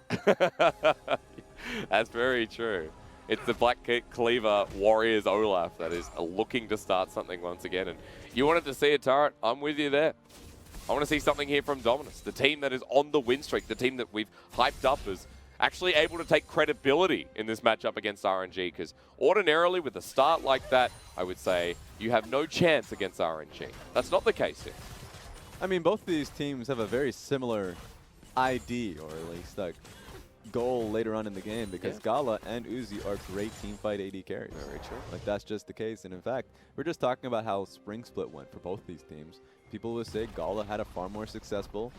That's very true. It's the Black Cleaver Warriors Olaf that is looking to start something once again. And you wanted to see a turret, I'm with you there. I want to see something here from Dominus, the team that is on the win streak, the team that we've hyped up as actually able to take credibility in this matchup against RNG, because ordinarily with a start like that, I would say you have no chance against RNG. That's not the case here. I mean, both of these teams have a very similar ID, or at least like goal later on in the game, because GALA and Uzi are great teamfight AD carries. Very true. Like, that's just the case. And in fact, we're just talking about how Spring Split went for both these teams. People would say GALA had a far more successful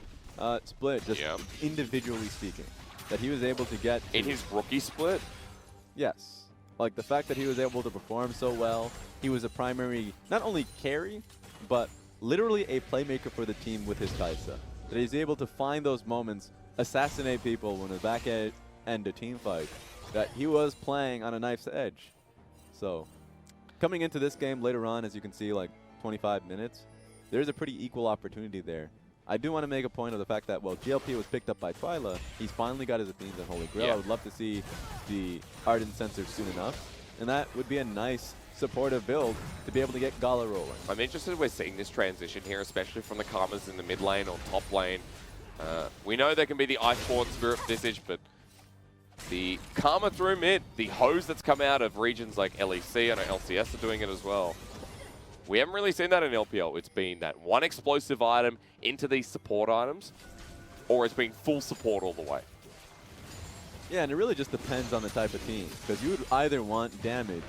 split, just individually speaking. That he was able to get in his rookie split? Yes. Like, the fact that he was able to perform so well. He was a primary, not only carry, but literally a playmaker for the team with his Karsa. That he's able to find those moments, assassinate people when the back end a team fight. That he was playing on a knife's edge. So, coming into this game later on, as you can see, like 25 minutes, there's a pretty equal opportunity there. I do want to make a point of the fact that, well, GLP was picked up by Twilla. He's finally got his Athenes and Holy Grail. I would love to see the Ardent Sensor soon enough. And that would be a nice supportive build to be able to get GALA rolling. I'm interested we're seeing this transition here, especially from the Karmas in the mid lane or top lane. We know there can be the Iceborne Spirit Visage, but the Karma through mid, the hose that's come out of regions like LEC, I know LCS are doing it as well. We haven't really seen that in LPL. It's been that one explosive item into these support items, or it's been full support all the way. Yeah, and it really just depends on the type of team, because you would either want damage,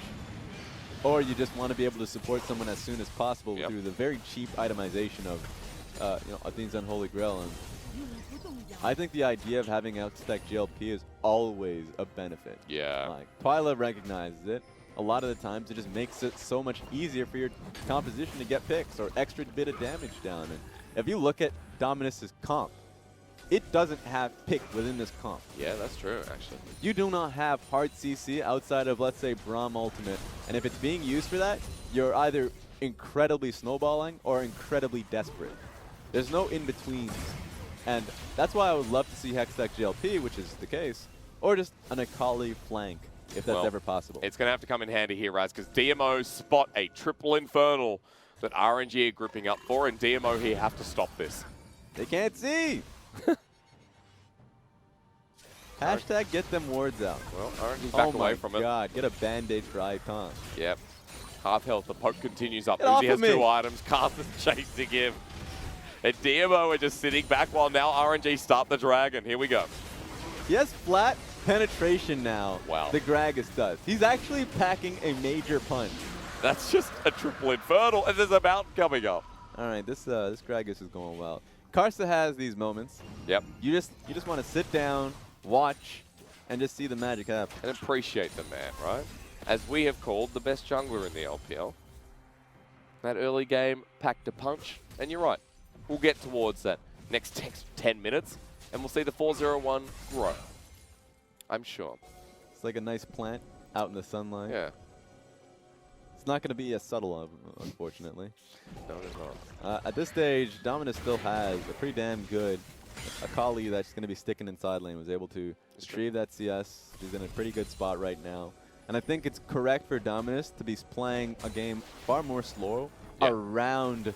or you just want to be able to support someone as soon as possible through the very cheap itemization of, you know, Athene's Unholy Grail. And I think the idea of having outstack GLP is always a benefit. Yeah. Like, Twilla recognizes it. A lot of the times, it just makes it so much easier for your composition to get picks or extra bit of damage down. And if you look at Dominus's comp, it doesn't have pick within this comp. Yeah, that's true, actually. You do not have hard CC outside of, let's say, Braum Ultimate. And if it's being used for that, you're either incredibly snowballing or incredibly desperate. There's no in-betweens. And that's why I would love to see Hextech GLP, which is the case, or just an Akali flank, if that's ever possible. It's going to have to come in handy here, Raz, because DMO spot a triple Infernal that RNG are gripping up for, and DMO here have to stop this. They can't see! Hashtag get them wards out. Well, RNG's back away from it. Oh my god, get a band-aid for Aitong. Yep. Half health, the poke continues up. Get Uzi has 2 items, Karsa's chasing him. And DMO are just sitting back while now RNG start the dragon. Here we go. He has flat penetration now. Wow. The Gragas does. He's actually packing a major punch. That's just a triple Infernal, and there's a mountain coming up. All right, this Gragas is going well. Karsa has these moments. Yep. You just want to sit down, watch, and just see the magic happen. And appreciate the man, right? as we have called the best jungler in the LPL. That early game packed a punch, and you're right. We'll get towards that next 10 minutes, and we'll see the 4-0-1 grow. I'm sure. It's like a nice plant out in the sunlight. Yeah. It's not going to be as subtle, unfortunately. No, it is not. At this stage, Dominus still has a pretty damn good Akali that's going to be sticking in side lane. Was able to retrieve that CS. He's in a pretty good spot right now. And I think it's correct for Dominus to be playing a game far more slow around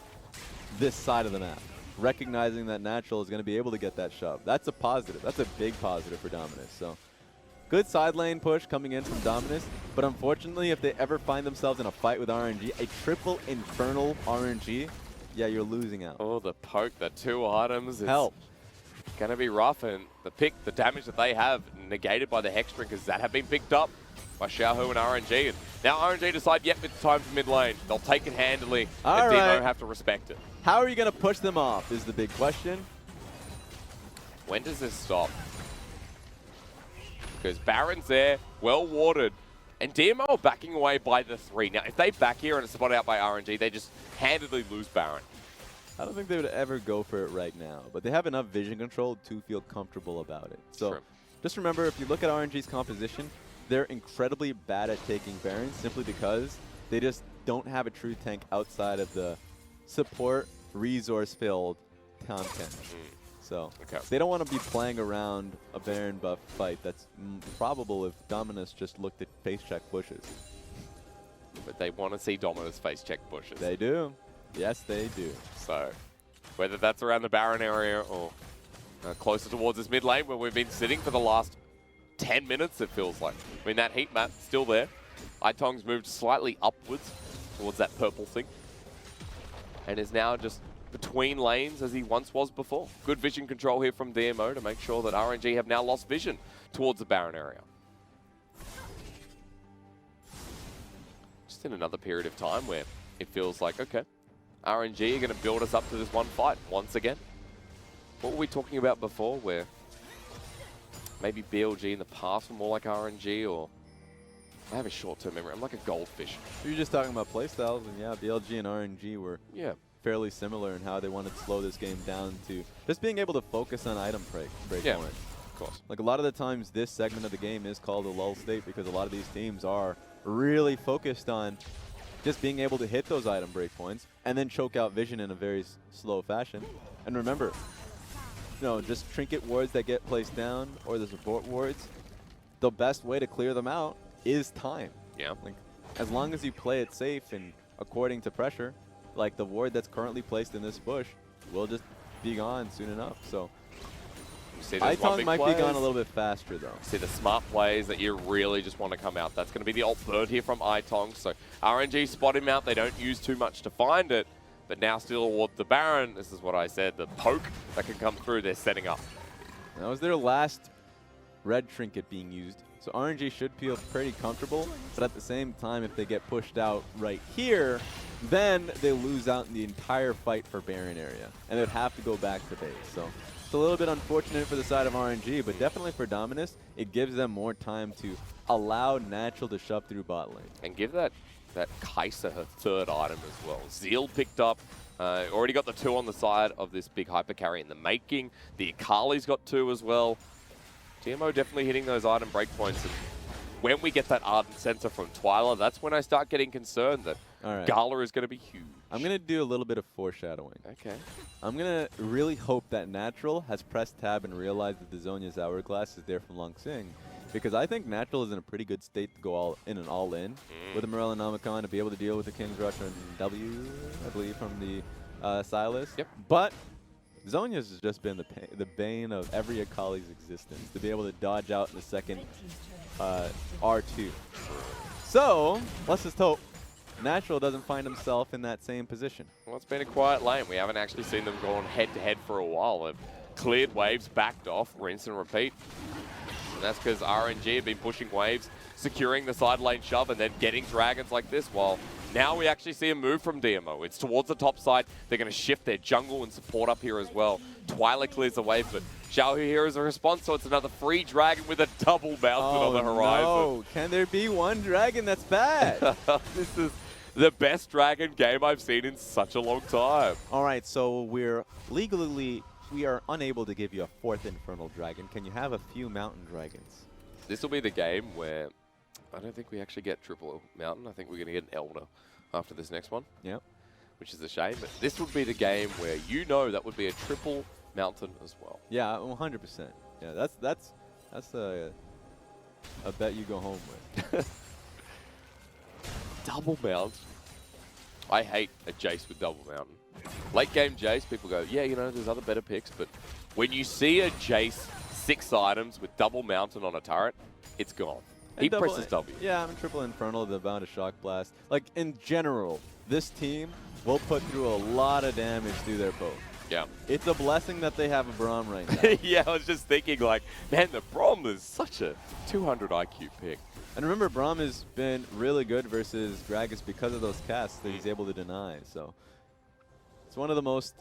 this side of the map, recognizing that Natural is going to be able to get that shove. That's a positive. That's a big positive for Dominus. So good side lane push coming in from Dominus, but unfortunately, if they ever find themselves in a fight with RNG, a triple Infernal RNG, yeah, you're losing out. Oh, the poke, the 2 items. Help. Going to be rough, and the damage that they have negated by the Hex Drinkers that have been picked up by Xiaohu and RNG. And now RNG decide, yep, it's time for mid lane. They'll take it handily, and DMO have to respect it. How are you going to push them off is the big question. When does this stop? Because Baron's there, well warded, and DMO are backing away by the 3. Now, if they back here and it's spotted out by RNG, they just handedly lose Baron. I don't think they would ever go for it right now, but they have enough vision control to feel comfortable about it. So just remember, if you look at RNG's composition, they're incredibly bad at taking Barons simply because they just don't have a true tank outside of the support, resource-filled Tahm Kench. So they don't want to be playing around a Baron buff fight. That's probable if Dominus just looked at face check bushes. But they want to see Dominus face check bushes. They do. Yes, they do. So whether that's around the Baron area or closer towards this mid lane where we've been sitting for the last 10 minutes, it feels like. I mean, that heat map still there. Aitong's moved slightly upwards towards that purple thing and is now just between lanes as he once was before. Good vision control here from DMO to make sure that RNG have now lost vision towards the Baron area. Just in another period of time where it feels like, okay, RNG are going to build us up to this one fight once again. What were we talking about before where maybe BLG in the past were more like RNG, or I have a short-term memory. I'm like a goldfish. You're just talking about playstyles, and yeah, BLG and RNG were fairly similar in how they wanted to slow this game down to just being able to focus on item break points. Of course. Like a lot of the times this segment of the game is called a lull state because a lot of these teams are really focused on just being able to hit those item break points and then choke out vision in a very slow fashion. And remember, you know, just trinket wards that get placed down or the support wards, the best way to clear them out is time. Yeah. Like, as long as you play it safe and according to pressure, like the ward that's currently placed in this bush will just be gone soon enough. So Aitong might be gone a little bit faster though. See the smart plays that you really just want to come out. That's going to be the ult bird here from Aitong. So RNG spot him out. They don't use too much to find it. But now still toward the Baron, this is what I said, the poke that can come through, they're setting up. That was their last red trinket being used. So RNG should feel pretty comfortable, but at the same time, if they get pushed out right here, then they lose out in the entire fight for Baron area, and they'd have to go back to base. So it's a little bit unfortunate for the side of RNG, but definitely for Dominus, it gives them more time to allow Natural to shove through bot lane. And give that Karsa her 3rd item as well. Zeal picked up, already got the 2 on the side of this big hyper carry in the making. The Akali's got 2 as well. DMO definitely hitting those item breakpoints. And when we get that Ardent Sensor from Twilla, that's when I start getting concerned that GALA is going to be huge. I'm going to do a little bit of foreshadowing. Okay. I'm going to really hope that Natural has pressed tab and realized that the Zhonya's Hourglass is there from Langx, because I think Natural is in a pretty good state to go all in and all in with the Morel and Nomicon to be able to deal with the King's Rush and W, I believe, from the Sylas. Yep. But Zhonya's has just been the bane of every Akali's existence, to be able to dodge out in the second R2. So, let's just hope Natural doesn't find himself in that same position. Well, it's been a quiet lane. We haven't actually seen them go on head-to-head for a while. They've cleared waves, backed off, rinse and repeat. And that's because RNG have been pushing waves, securing the side lane shove, and then getting dragons like this, while now we actually see a move from DMO. It's towards the top side. They're going to shift their jungle and support up here as well. Twilla clears the way, but Xiaohu here is a response, so it's another free dragon with a double mountain on the horizon. No, can there be one dragon that's bad? This is the best dragon game I've seen in such a long time. All right, so we are unable to give you a fourth Infernal Dragon. Can you have a few Mountain Dragons? This will be the game where I don't think we actually get triple Mountain. I think we're going to get an Elder after this next one. Yep. Which is a shame, but this would be the game where you know that would be a triple Mountain as well. Yeah, 100%. Yeah, that's a bet you go home with. Double Mount. I hate a Jayce with double Mountain. Late game Jayce, people go, yeah, you know, there's other better picks, but when you see a Jayce 6 items with double Mountain on a turret, it's gone. He presses W. Yeah, I'm triple Infernal, the bound of Shock Blast. Like, in general, this team will put through a lot of damage through their poke. Yeah. It's a blessing that they have a Braum right now. Yeah, I was just thinking, like, man, the Braum is such a 200 IQ pick. And remember, Braum has been really good versus Gragas because of those casts that he's able to deny. So it's one of the most,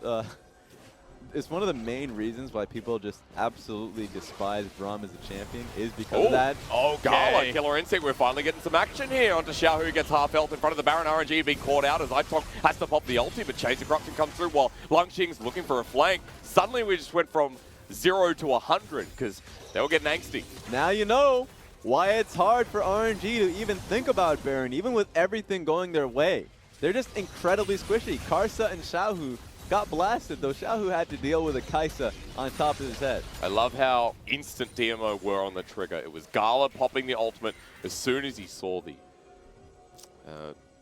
it's one of the main reasons why people just absolutely despise Braum as a champion is because of that. Oh, GALA, Killer Instinct. We're finally getting some action here onto Xiaohu, who gets half health in front of the Baron. RNG being caught out as Aitong has to pop the ulti, but Chains of Corruption comes through while Langx's looking for a flank. Suddenly we just went from 0 to 100 because they were getting angsty. Now you know why it's hard for RNG to even think about Baron, even with everything going their way. They're just incredibly squishy. Karsa and Xiaohu got blasted, though Xiaohu had to deal with a Kaisa on top of his head. I love how instant DMO were on the trigger. It was GALA popping the ultimate as soon as he saw the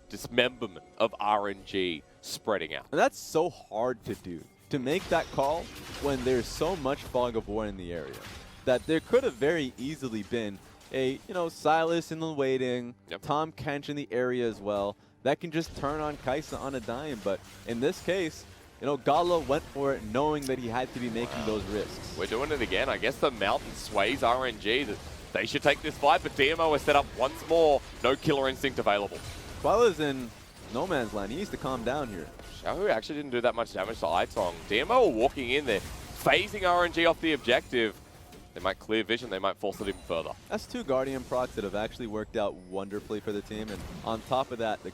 dismemberment of RNG spreading out. And that's so hard to do, to make that call when there's so much fog of war in the area, that there could have very easily been a, Sylas in the waiting, Tahm, Kench in the area as well. That can just turn on Kaisa on a dime. But in this case, GALA went for it knowing that he had to be making those risks. We're doing it again. I guess the mountain sways RNG that they should take this fight, but DMO is set up once more. No Killer Instinct available. Twilla's in no man's land. He needs to calm down here. Xiaohu actually didn't do that much damage to Aitong. DMO are walking in there, phasing RNG off the objective. They might clear vision, they might force it even further. That's 2 Guardian procs that have actually worked out wonderfully for the team, and on top of that, the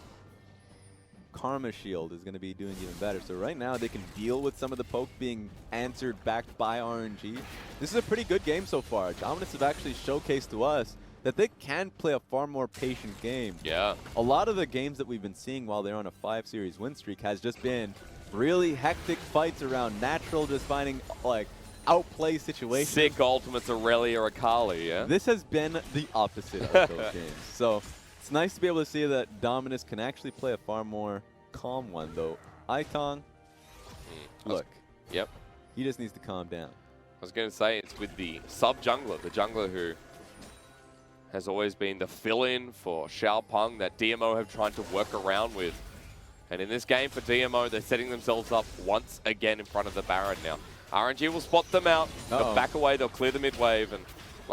Karma Shield is going to be doing even better. So right now, they can deal with some of the poke being answered back by RNG. This is a pretty good game so far. Dominus have actually showcased to us that they can play a far more patient game. Yeah. A lot of the games that we've been seeing while they're on a 5-series win streak has just been really hectic fights around natural, just finding, like, outplay situations. Sick ultimates Aurelia or Akali, yeah? This has been the opposite of those games. So it's nice to be able to see that Dominus can actually play a far more calm one, though. Aitong, look. Yep. He just needs to calm down. I was going to say, it's with the sub-jungler, the jungler who has always been the fill-in for Xiaopeng that DMO have tried to work around with. And in this game for DMO, they're setting themselves up once again in front of the Baron now. RNG will spot them out. They'll back away. They'll clear the mid wave. And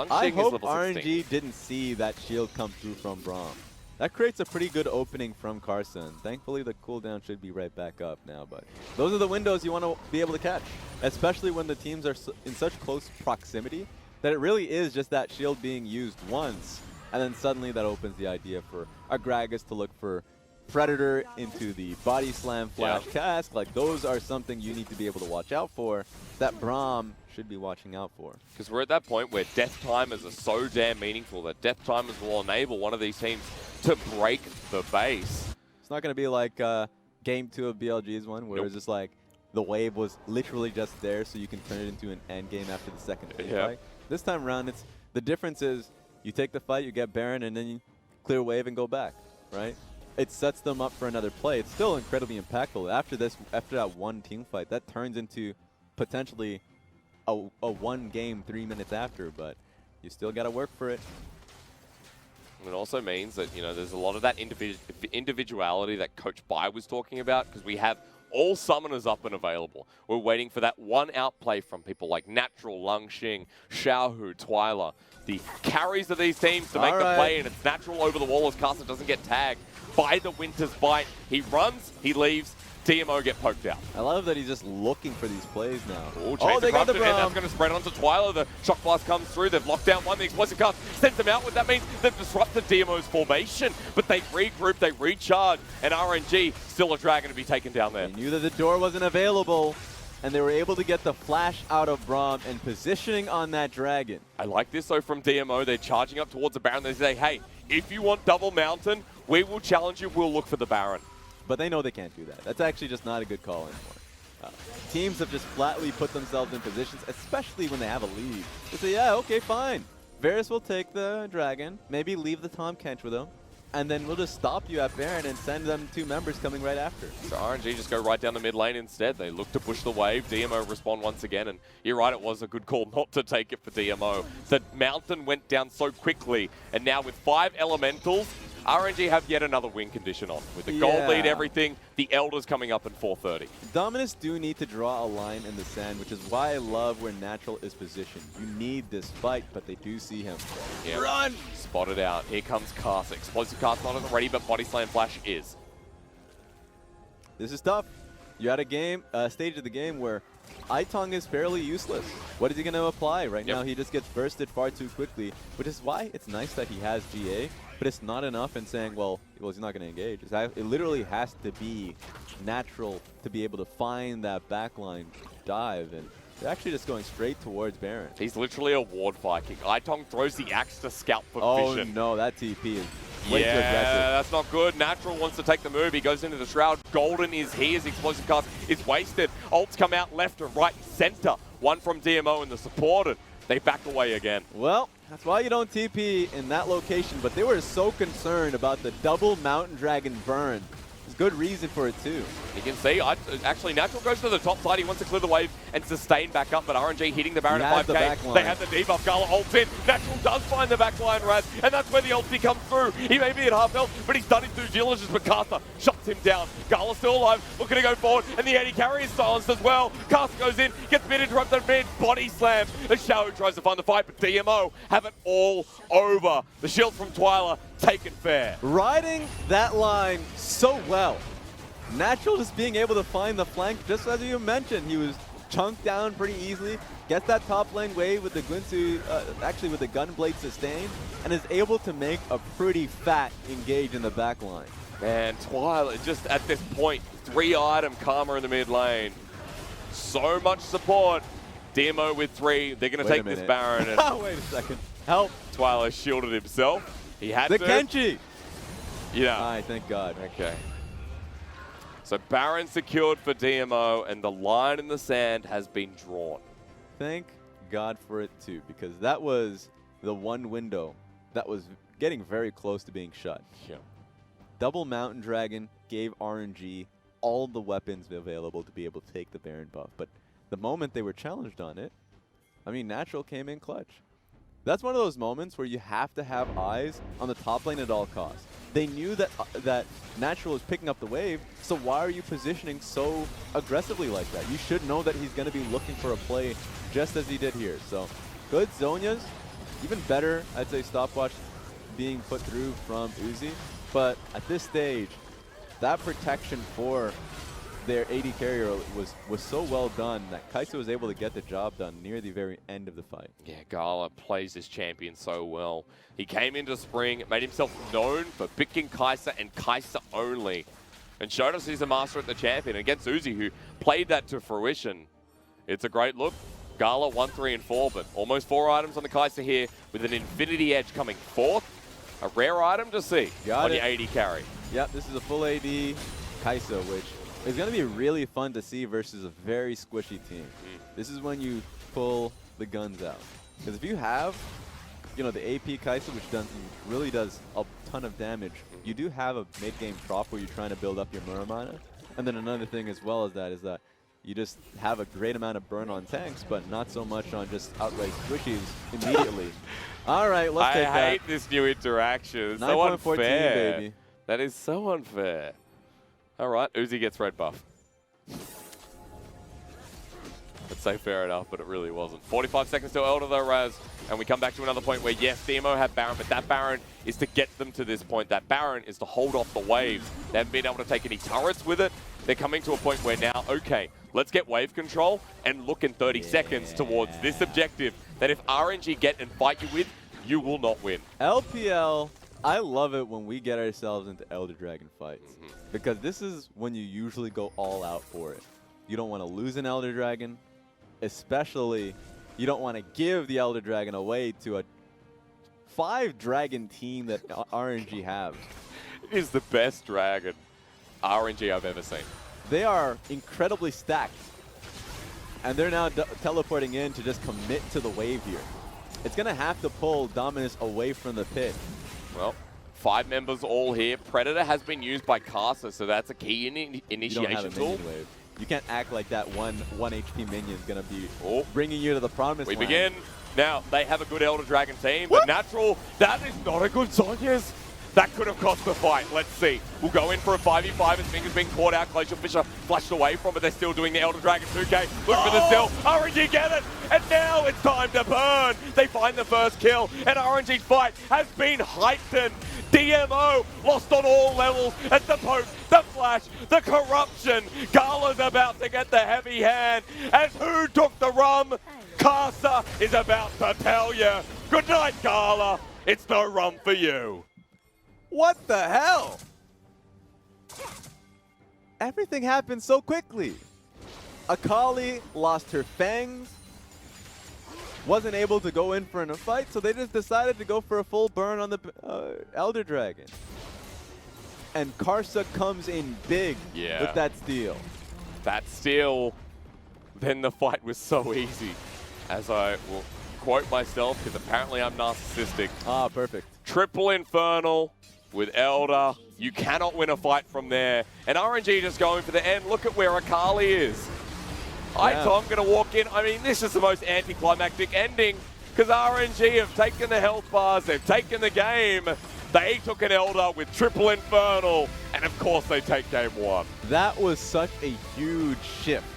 I hope level RNG 16. didn't see that shield come through from Braum. That creates a pretty good opening from Karsa. And thankfully, the cooldown should be right back up now. But those are the windows you want to be able to catch, especially when the teams are in such close proximity that it really is just that shield being used once. And then suddenly that opens the idea for a Gragas to look for Predator into the body slam flash cast. Like, those are something you need to be able to watch out for, that Braum should be watching out for. Because we're at that point where death timers are so damn meaningful that death timers will enable one of these teams to break the base. It's not going to be like Game 2 of BLG's one, where it's just like the wave was literally just there so you can turn it into an end game after the second fight. This time around, the difference is you take the fight, you get Baron, and then you clear wave and go back, right? It sets them up for another play. It's still incredibly impactful. After that one team fight, that turns into potentially a 1 game 3 minutes after, but you still got to work for it. It also means that, there's a lot of that individuality that Coach Bai was talking about, because we have all summoners up and available. We're waiting for that one outplay from people like Natural, Langx, Xiaohu, Twilla. The carries of these teams to make the play, and it's Natural over the wall as Karsa doesn't get tagged by the Winter's Bite. He runs, he leaves, DMO get poked out. I love that he's just looking for these plays now. Oh, they got the Braum. And that's going to spread onto Twilla. The Shock Blast comes through. They've locked down one. The Explosive Cast sends them out. What that means, they've disrupted DMO's formation. But they regroup, they recharge, and RNG still a dragon to be taken down there. They knew that the door wasn't available, and they were able to get the flash out of Braum and positioning on that dragon. I like this, though, from DMO. They're charging up towards the Baron. They say, hey, if you want double mountain, we will challenge you. We'll look for the Baron. But they know they can't do that. That's actually just not a good call anymore. Teams have just flatly put themselves in positions, especially when they have a lead. They say, yeah, okay, fine. Varus will take the dragon, maybe leave the Tahm Kench with him, and then we'll just stop you at Baron and send them 2 members coming right after. So RNG just go right down the mid lane instead. They look to push the wave. DMO respond once again, and you're right, it was a good call not to take it for DMO. The mountain went down so quickly, and now with 5 elementals, RNG have yet another win condition on. With the gold lead, everything, the Elders coming up in 4:30. Dominus do need to draw a line in the sand, which is why I love where Natural is positioned. You need this fight, but they do see him. Yeah. Run! Spotted out. Here comes Karsa. Explosive Cast not ready, but Body Slam Flash is. This is tough. You're at a stage of the game where Aitong is fairly useless. What is he going to apply? Right now, he just gets bursted far too quickly, which is why it's nice that he has GA, but it's not enough in saying, well, he's not going to engage. It literally has to be Natural to be able to find that backline dive, and they're actually just going straight towards Baron. He's literally a ward Viking. Aitong throws the axe to scalp for vision. Oh no, that TP is way too aggressive. That's not good. Natural wants to take the move. He goes into the Shroud. Golden is here. His Explosive Cast is wasted. Ults come out left and right and center. One from DMO and the support, and they back away again. Well, that's why you don't TP in that location, but they were so concerned about the double Mountain Dragon burn. There's good reason for it too. You can see, actually, Natural goes to the top side. He wants to clear the wave and sustain back up, but RNG hitting the Baron at 5k. They have the debuff. GALA ults in. Natural does find the backline, Raz, and that's where the ulti comes through. He may be at half health, but he's done his due diligence, but Karsa shuts him down. GALA still alive, looking to go forward, and the AD carry is silenced as well. Karsa goes in, gets mid interrupted mid, body slam. The Xiaohu tries to find the fight, but DMO have it all over. The shield from Twilla taken fair. Riding that line so well. Natural just being able to find the flank, just as you mentioned, he was chunked down pretty easily, gets that top lane wave with the Gunsu, actually with the Gunblade sustain, and is able to make a pretty fat engage in the back line. Man, Twilla just at this point, 3-item Karma in the mid lane. So much support. DMO with 3. They're going to take this Baron. And wait a second. Help. Twilla shielded himself. He had the to. Kenchi. Yeah. Alright, thank God. Okay. So Baron secured for DMO, and the line in the sand has been drawn. Thank God for it too, because that was the one window that was getting very close to being shut. Yeah. Double Mountain Dragon gave RNG all the weapons available to be able to take the Baron buff, but the moment they were challenged on it, I mean, Natural came in clutch. That's one of those moments where you have to have eyes on the top lane at all costs. They knew that that Natural is picking up the wave, so why are you positioning so aggressively like that? You should know that he's going to be looking for a play just as he did here. So good Zhonya's, even better, I'd say, stopwatch being put through from Uzi. But at this stage, that protection for their AD carrier was so well done that Kaisa was able to get the job done near the very end of the fight. Yeah, GALA plays this champion so well. He came into spring, made himself known for picking Kaisa and Kaisa only, and showed us he's a master at the champion against Uzi, who played that to fruition. It's a great look. GALA 1, 3, and 4, but almost 4 items on the Kaisa here with an Infinity Edge coming fourth. A rare item to see on your AD carry. Yep, this is a full AD Kaisa, which is going to be really fun to see versus a very squishy team. This is when you pull the guns out. Because if you have, you know, the AP Kaisa, which really does a ton of damage, you do have a mid-game trop where you're trying to build up your Muramana. And then another thing as well is that you just have a great amount of burn on tanks, but not so much on just outright squishies immediately. All right, let's take that. I hate this new interaction. It's so unfair. Baby. That is so unfair. All right, Uzi gets red buff. I'd say fair enough, but it really wasn't. 45 seconds to Elder though, Raz. And we come back to another point where, yes, DMO have Baron, but that Baron is to get them to this point. That Baron is to hold off the waves. They haven't been able to take any turrets with it. They're coming to a point where now, okay, let's get wave control and look in 30 seconds towards this objective that if RNG get and fight you with, you will not win. LPL, I love it when we get ourselves into Elder Dragon fights. Because this is when you usually go all out for it. You don't want to lose an Elder Dragon. Especially, you don't want to give the Elder Dragon away to a 5-dragon team that RNG have. It is the best dragon RNG I've ever seen. They are incredibly stacked. And they're now teleporting in to just commit to the wave here. It's going to have to pull Dominus away from the pit. Well, 5 members all here. Predator has been used by Karsa, so that's a key initiation You don't have a tool. minion wave. You can't act like that one HP minion is going to be bringing you to the promised land. We begin. Now, they have a good Elder Dragon team, but Natural, that is not a good Zhonya's. That could have cost the fight. Let's see. We'll go in for a 5v5 as Ming has been caught out. Glacial Fisher flashed away from it. They're still doing the Elder Dragon 2K. Look for the steal. RNG get it. And now it's time to burn. They find the first kill. And RNG's fight has been heightened. DMO lost on all levels. At the poke, the flash, the corruption. GALA's about to get the heavy hand. As who took the rum? Karsa is about to tell you. Good night, GALA. It's no rum for you. What the hell? Everything happened so quickly. Akali lost her fangs, wasn't able to go in for a fight, so they just decided to go for a full burn on the Elder Dragon. And Karsa comes in big with that steal. That steal, then the fight was so easy. As I will quote myself, because apparently I'm narcissistic. Ah, perfect. Triple Infernal with Elder. You cannot win a fight from there. And RNG just going for the end. Look at where Akali is. Aitong going to walk in. I mean, this is the most anticlimactic ending because RNG have taken the health bars. They've taken the game. They took an Elder with Triple Infernal. And of course, they take game 1. That was such a huge shift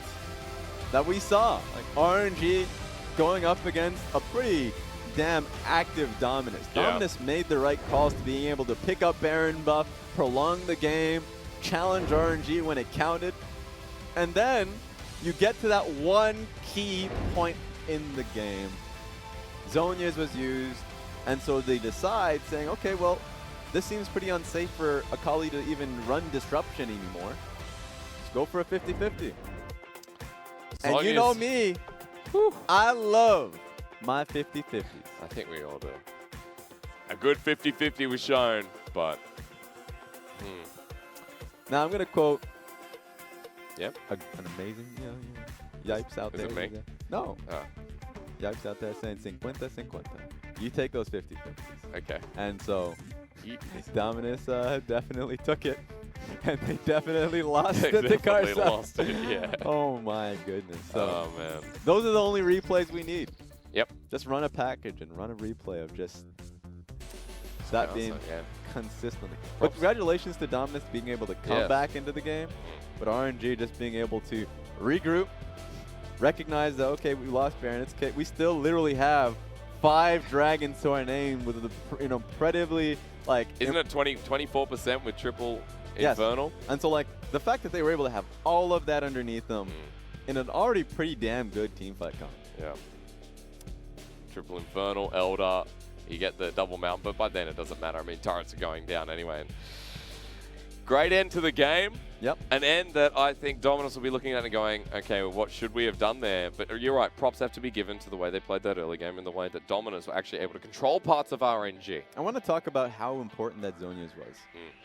that we saw. Like RNG going up against a pretty damn active Dominus. Dominus made the right calls to being able to pick up Baron buff, prolong the game, challenge RNG when it counted, and then you get to that one key point in the game. Zhonya's was used, and so they decide saying, okay, well, this seems pretty unsafe for Akali to even run Disruption anymore. Let's go for a 50-50. And you know me, I love my 50-50s. I think we all do. A good 50-50 was shown, but... Now I'm going to quote an amazing Yipes out there. Is it me? No. Oh. Yipes out there saying 50-50. You take those 50-50s. Okay. And so Dominus definitely took it. And they definitely lost it to Karsa. Lost it, yeah. Oh my goodness. So oh man. Those are the only replays we need. Yep. Just run a package and run a replay of just that being consistently. But congratulations to Dominus being able to come back into the game, but RNG just being able to regroup, recognize that, okay, we lost Baron. It's okay. We still literally have 5 dragons to our name with the incredibly like. Isn't it 24% with Triple Infernal? And so like the fact that they were able to have all of that underneath them in an already pretty damn good team fight comp. Yeah. Triple Infernal, Elder, you get the double mount, but by then it doesn't matter. I mean, turrets are going down anyway. And great end to the game. Yep. An end that I think Dominus will be looking at and going, okay, well, what should we have done there? But you're right, props have to be given to the way they played that early game and the way that Dominus were actually able to control parts of RNG. I want to talk about how important that Zhonya's was.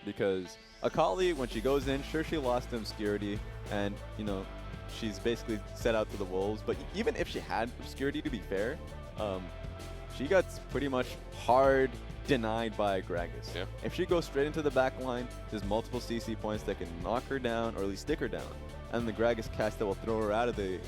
Because Akali, when she goes in, sure, she lost obscurity and, you know, she's basically set out to the wolves. But even if she had obscurity, to be fair, she got pretty much hard denied by Gragas. Yeah. If she goes straight into the back line, there's multiple CC points that can knock her down or at least stick her down. And the Gragas cast that will throw her out of the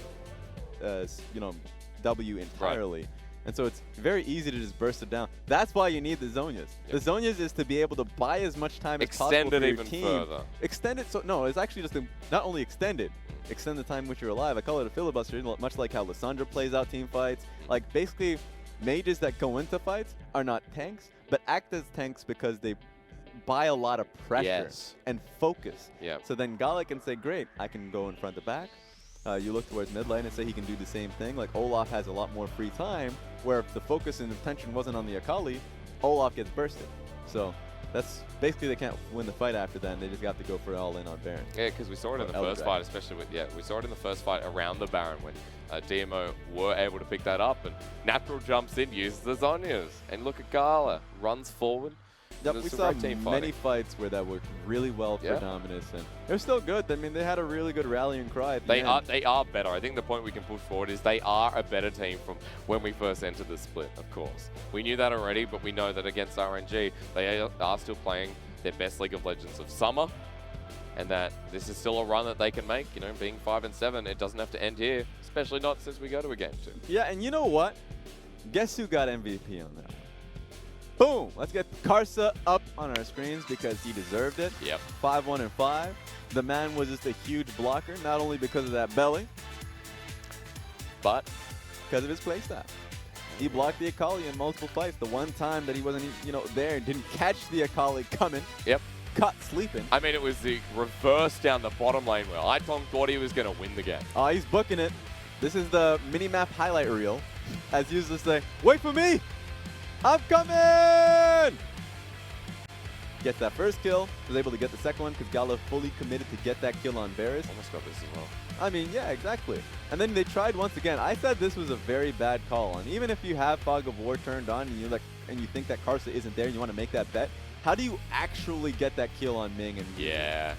W entirely. Right. And so it's very easy to just burst it down. That's why you need the Zhonya's. Yep. The Zhonya's is to be able to buy as much time as possible for your team. Extend it even further. Extend it so, no, it's actually just to not only extend it, extend the time which you're alive. I call it a filibuster, much like how Lissandra plays out team fights. Like, basically, mages that go into fights are not tanks, but act as tanks because they buy a lot of pressure and focus. So then GALA can say, great, I can go in front to back. You look towards mid lane and say he can do the same thing. Like, Olaf has a lot more free time, where if the focus and attention wasn't on the Akali, Olaf gets bursted. So that's basically they can't win the fight after that, and they just got to go for all in on Baron. Yeah, because we saw it in the first fight, especially with, we saw it in the first fight around the Baron when DMO were able to pick that up, and Natural jumps in, uses the Zhonya's, and look at GALA, runs forward. Yep, we saw many fights where that worked really well for Dominus, and they're still good. I mean, they had a really good rallying cry at the end. They are better. I think the point we can push forward is they are a better team from when we first entered the split, of course. We knew that already, but we know that against RNG, they are still playing their best League of Legends of summer, and that this is still a run that they can make. You know, being 5 and 7, it doesn't have to end here, especially not since we go to a game 2. Yeah, and you know what? Guess who got MVP on that? Boom! Let's get Karsa up on our screens because he deserved it. 5-1 and 5. The man was just a huge blocker, not only because of that belly, but because of his playstyle. He blocked the Akali in multiple fights. The one time that he wasn't, there and didn't catch the Akali coming. Caught sleeping. I mean, it was the reverse down the bottom lane where Aitong thought he was going to win the game. Oh, he's booking it. This is the mini-map highlight reel. As users say, wait for me! I'm coming! Gets that first kill, was able to get the second one because GALA fully committed to get that kill on Varus. Almost got this as well. I mean, yeah, exactly. And then they tried once again. I said this was a very bad call. And even if you have Fog of War turned on and you think that Karsa isn't there and you want to make that bet, how do you actually get that kill on Ming? And it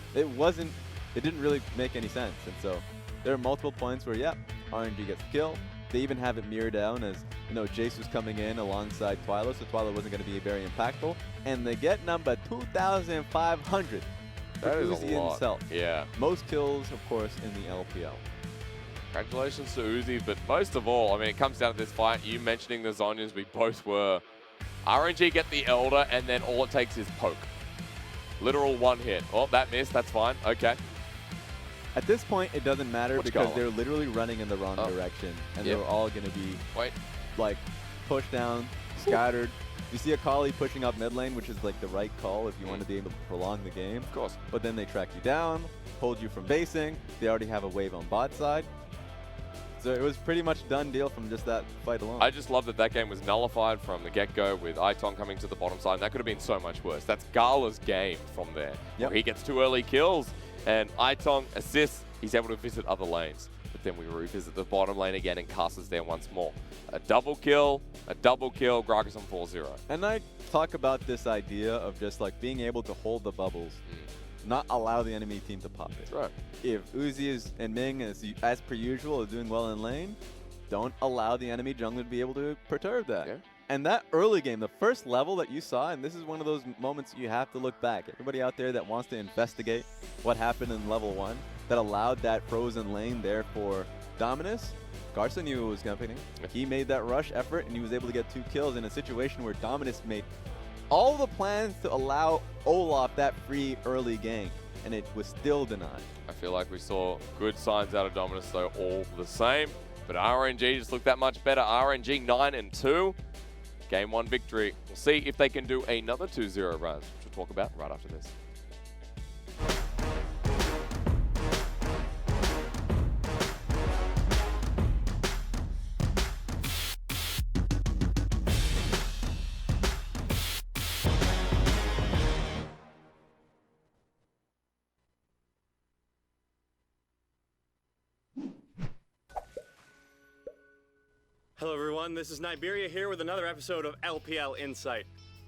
didn't really make any sense. And so there are multiple points where, RNG gets the kill. They even have it mirrored down as, Jayce was coming in alongside Twilla, so Twilla wasn't going to be very impactful. And they get number 2,500. That is a lot. Himself. Yeah. Most kills, of course, in the LPL. Congratulations to Uzi, but most of all, I mean, it comes down to this fight. You mentioning the Zhonya's, we both were. RNG get the Elder, and then all it takes is poke. Literal one hit. Oh, that missed. That's fine. Okay. At this point, it doesn't matter because they're literally running in the wrong direction, and they're all going to be like pushed down, scattered. You see Akali pushing up mid lane, which is like the right call if you want to be able to prolong the game. Of course. But then they track you down, hold you from basing. They already have a wave on bot side. So it was pretty much done deal from just that fight alone. I just love that that game was nullified from the get-go with Aitong coming to the bottom side, and that could have been so much worse. That's GALA's game from there. Where he gets 2 early kills, and Aitong assists, he's able to visit other lanes. But then we revisit the bottom lane again, and Karsa's there once more. A double kill, Gragas on 4-0. And I talk about this idea of just like being able to hold the bubbles, not allow the enemy team to pop it. That's right. If Uzi and Ming, as per usual, are doing well in lane, don't allow the enemy jungler to be able to perturb that. And that early game, the first level that you saw, and this is one of those moments you have to look back. Everybody out there that wants to investigate what happened in level 1 that allowed that frozen lane there for Dominus, Karsa knew it was happening. He made that rush effort, and he was able to get 2 kills in a situation where Dominus made all the plans to allow Olaf that free early gank, and it was still denied. I feel like we saw good signs out of Dominus, though, all the same. But RNG just looked that much better. RNG 9-2. Game 1 victory. We'll see if they can do another 2-0 run, which we'll talk about right after this. Hello everyone, this is Niberia here with another episode of LPL Insight.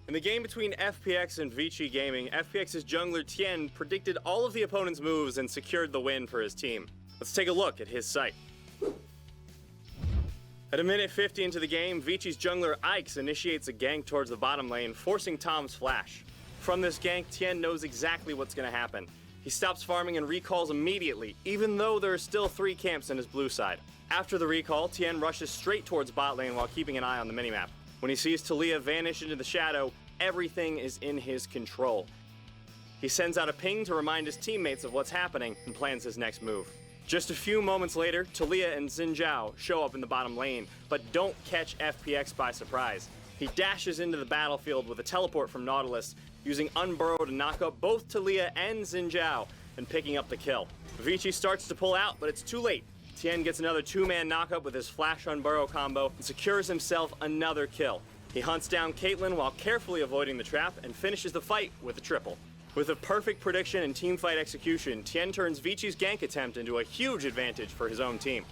In the game between FPX and Vici Gaming, FPX's jungler Tien predicted all of the opponent's moves and secured the win for his team. Let's take a look at his site. At a minute 50 into the game, Vici's jungler Ix initiates a gank towards the bottom lane, forcing Tahm's flash. From this gank, Tien knows exactly what's going to happen. He stops farming and recalls immediately, even though there are still 3 camps in his blue side. After the recall, Tien rushes straight towards bot lane while keeping an eye on the minimap. When he sees Taliyah vanish into the shadow, everything is in his control. He sends out a ping to remind his teammates of what's happening and plans his next move. Just a few moments later, Twilla and Xin Zhao show up in the bottom lane, but don't catch FPX by surprise. He dashes into the battlefield with a teleport from Nautilus, using Unburrow to knock up both Twilla and Xin Zhao, and picking up the kill. Vici starts to pull out, but it's too late. Tien gets another two-man knockup with his Flash Unburrow combo and secures himself another kill. He hunts down Caitlyn while carefully avoiding the trap and finishes the fight with a triple. With a perfect prediction and teamfight execution, Tien turns Vici's gank attempt into a huge advantage for his own team.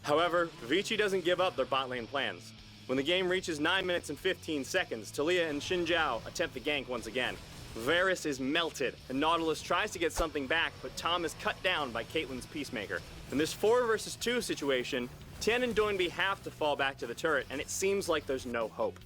However, Vici doesn't give up their bot lane plans. When the game reaches 9 minutes and 15 seconds, Twilla and Xin Zhao attempt the gank once again. Varus is melted, and Nautilus tries to get something back, but Tahm is cut down by Caitlyn's Peacemaker. In this 4 versus 2 situation, Tien and Doinby have to fall back to the turret, and it seems like there's no hope.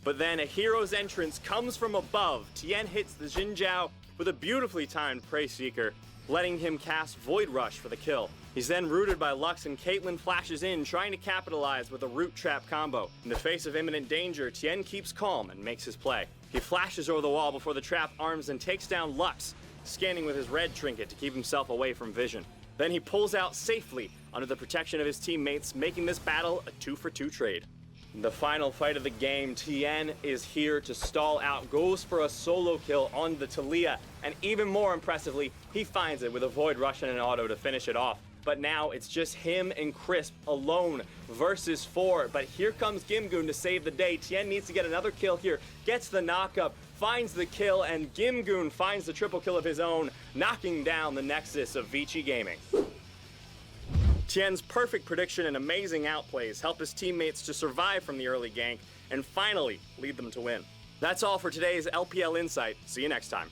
But then a hero's entrance comes from above. Tien hits the Xin Zhao with a beautifully timed Prey Seeker, letting him cast Void Rush for the kill. He's then rooted by Lux, and Caitlyn flashes in, trying to capitalize with a root trap combo. In the face of imminent danger, Tien keeps calm and makes his play. He flashes over the wall before the trap arms and takes down Lux, scanning with his red trinket to keep himself away from vision. Then he pulls out safely under the protection of his teammates, making this battle a 2-for-2 trade. In the final fight of the game, Tien is here to stall out, goes for a solo kill on the Twilla, and even more impressively, he finds it with a Void Rush and an auto to finish it off. But now it's just him and Crisp alone versus 4. But here comes Gimgoon to save the day. Tien needs to get another kill here, gets the knockup, finds the kill, and Gimgoon finds the triple kill of his own, knocking down the nexus of Vici Gaming. Tien's perfect prediction and amazing outplays help his teammates to survive from the early gank and finally lead them to win. That's all for today's LPL Insight. See you next time.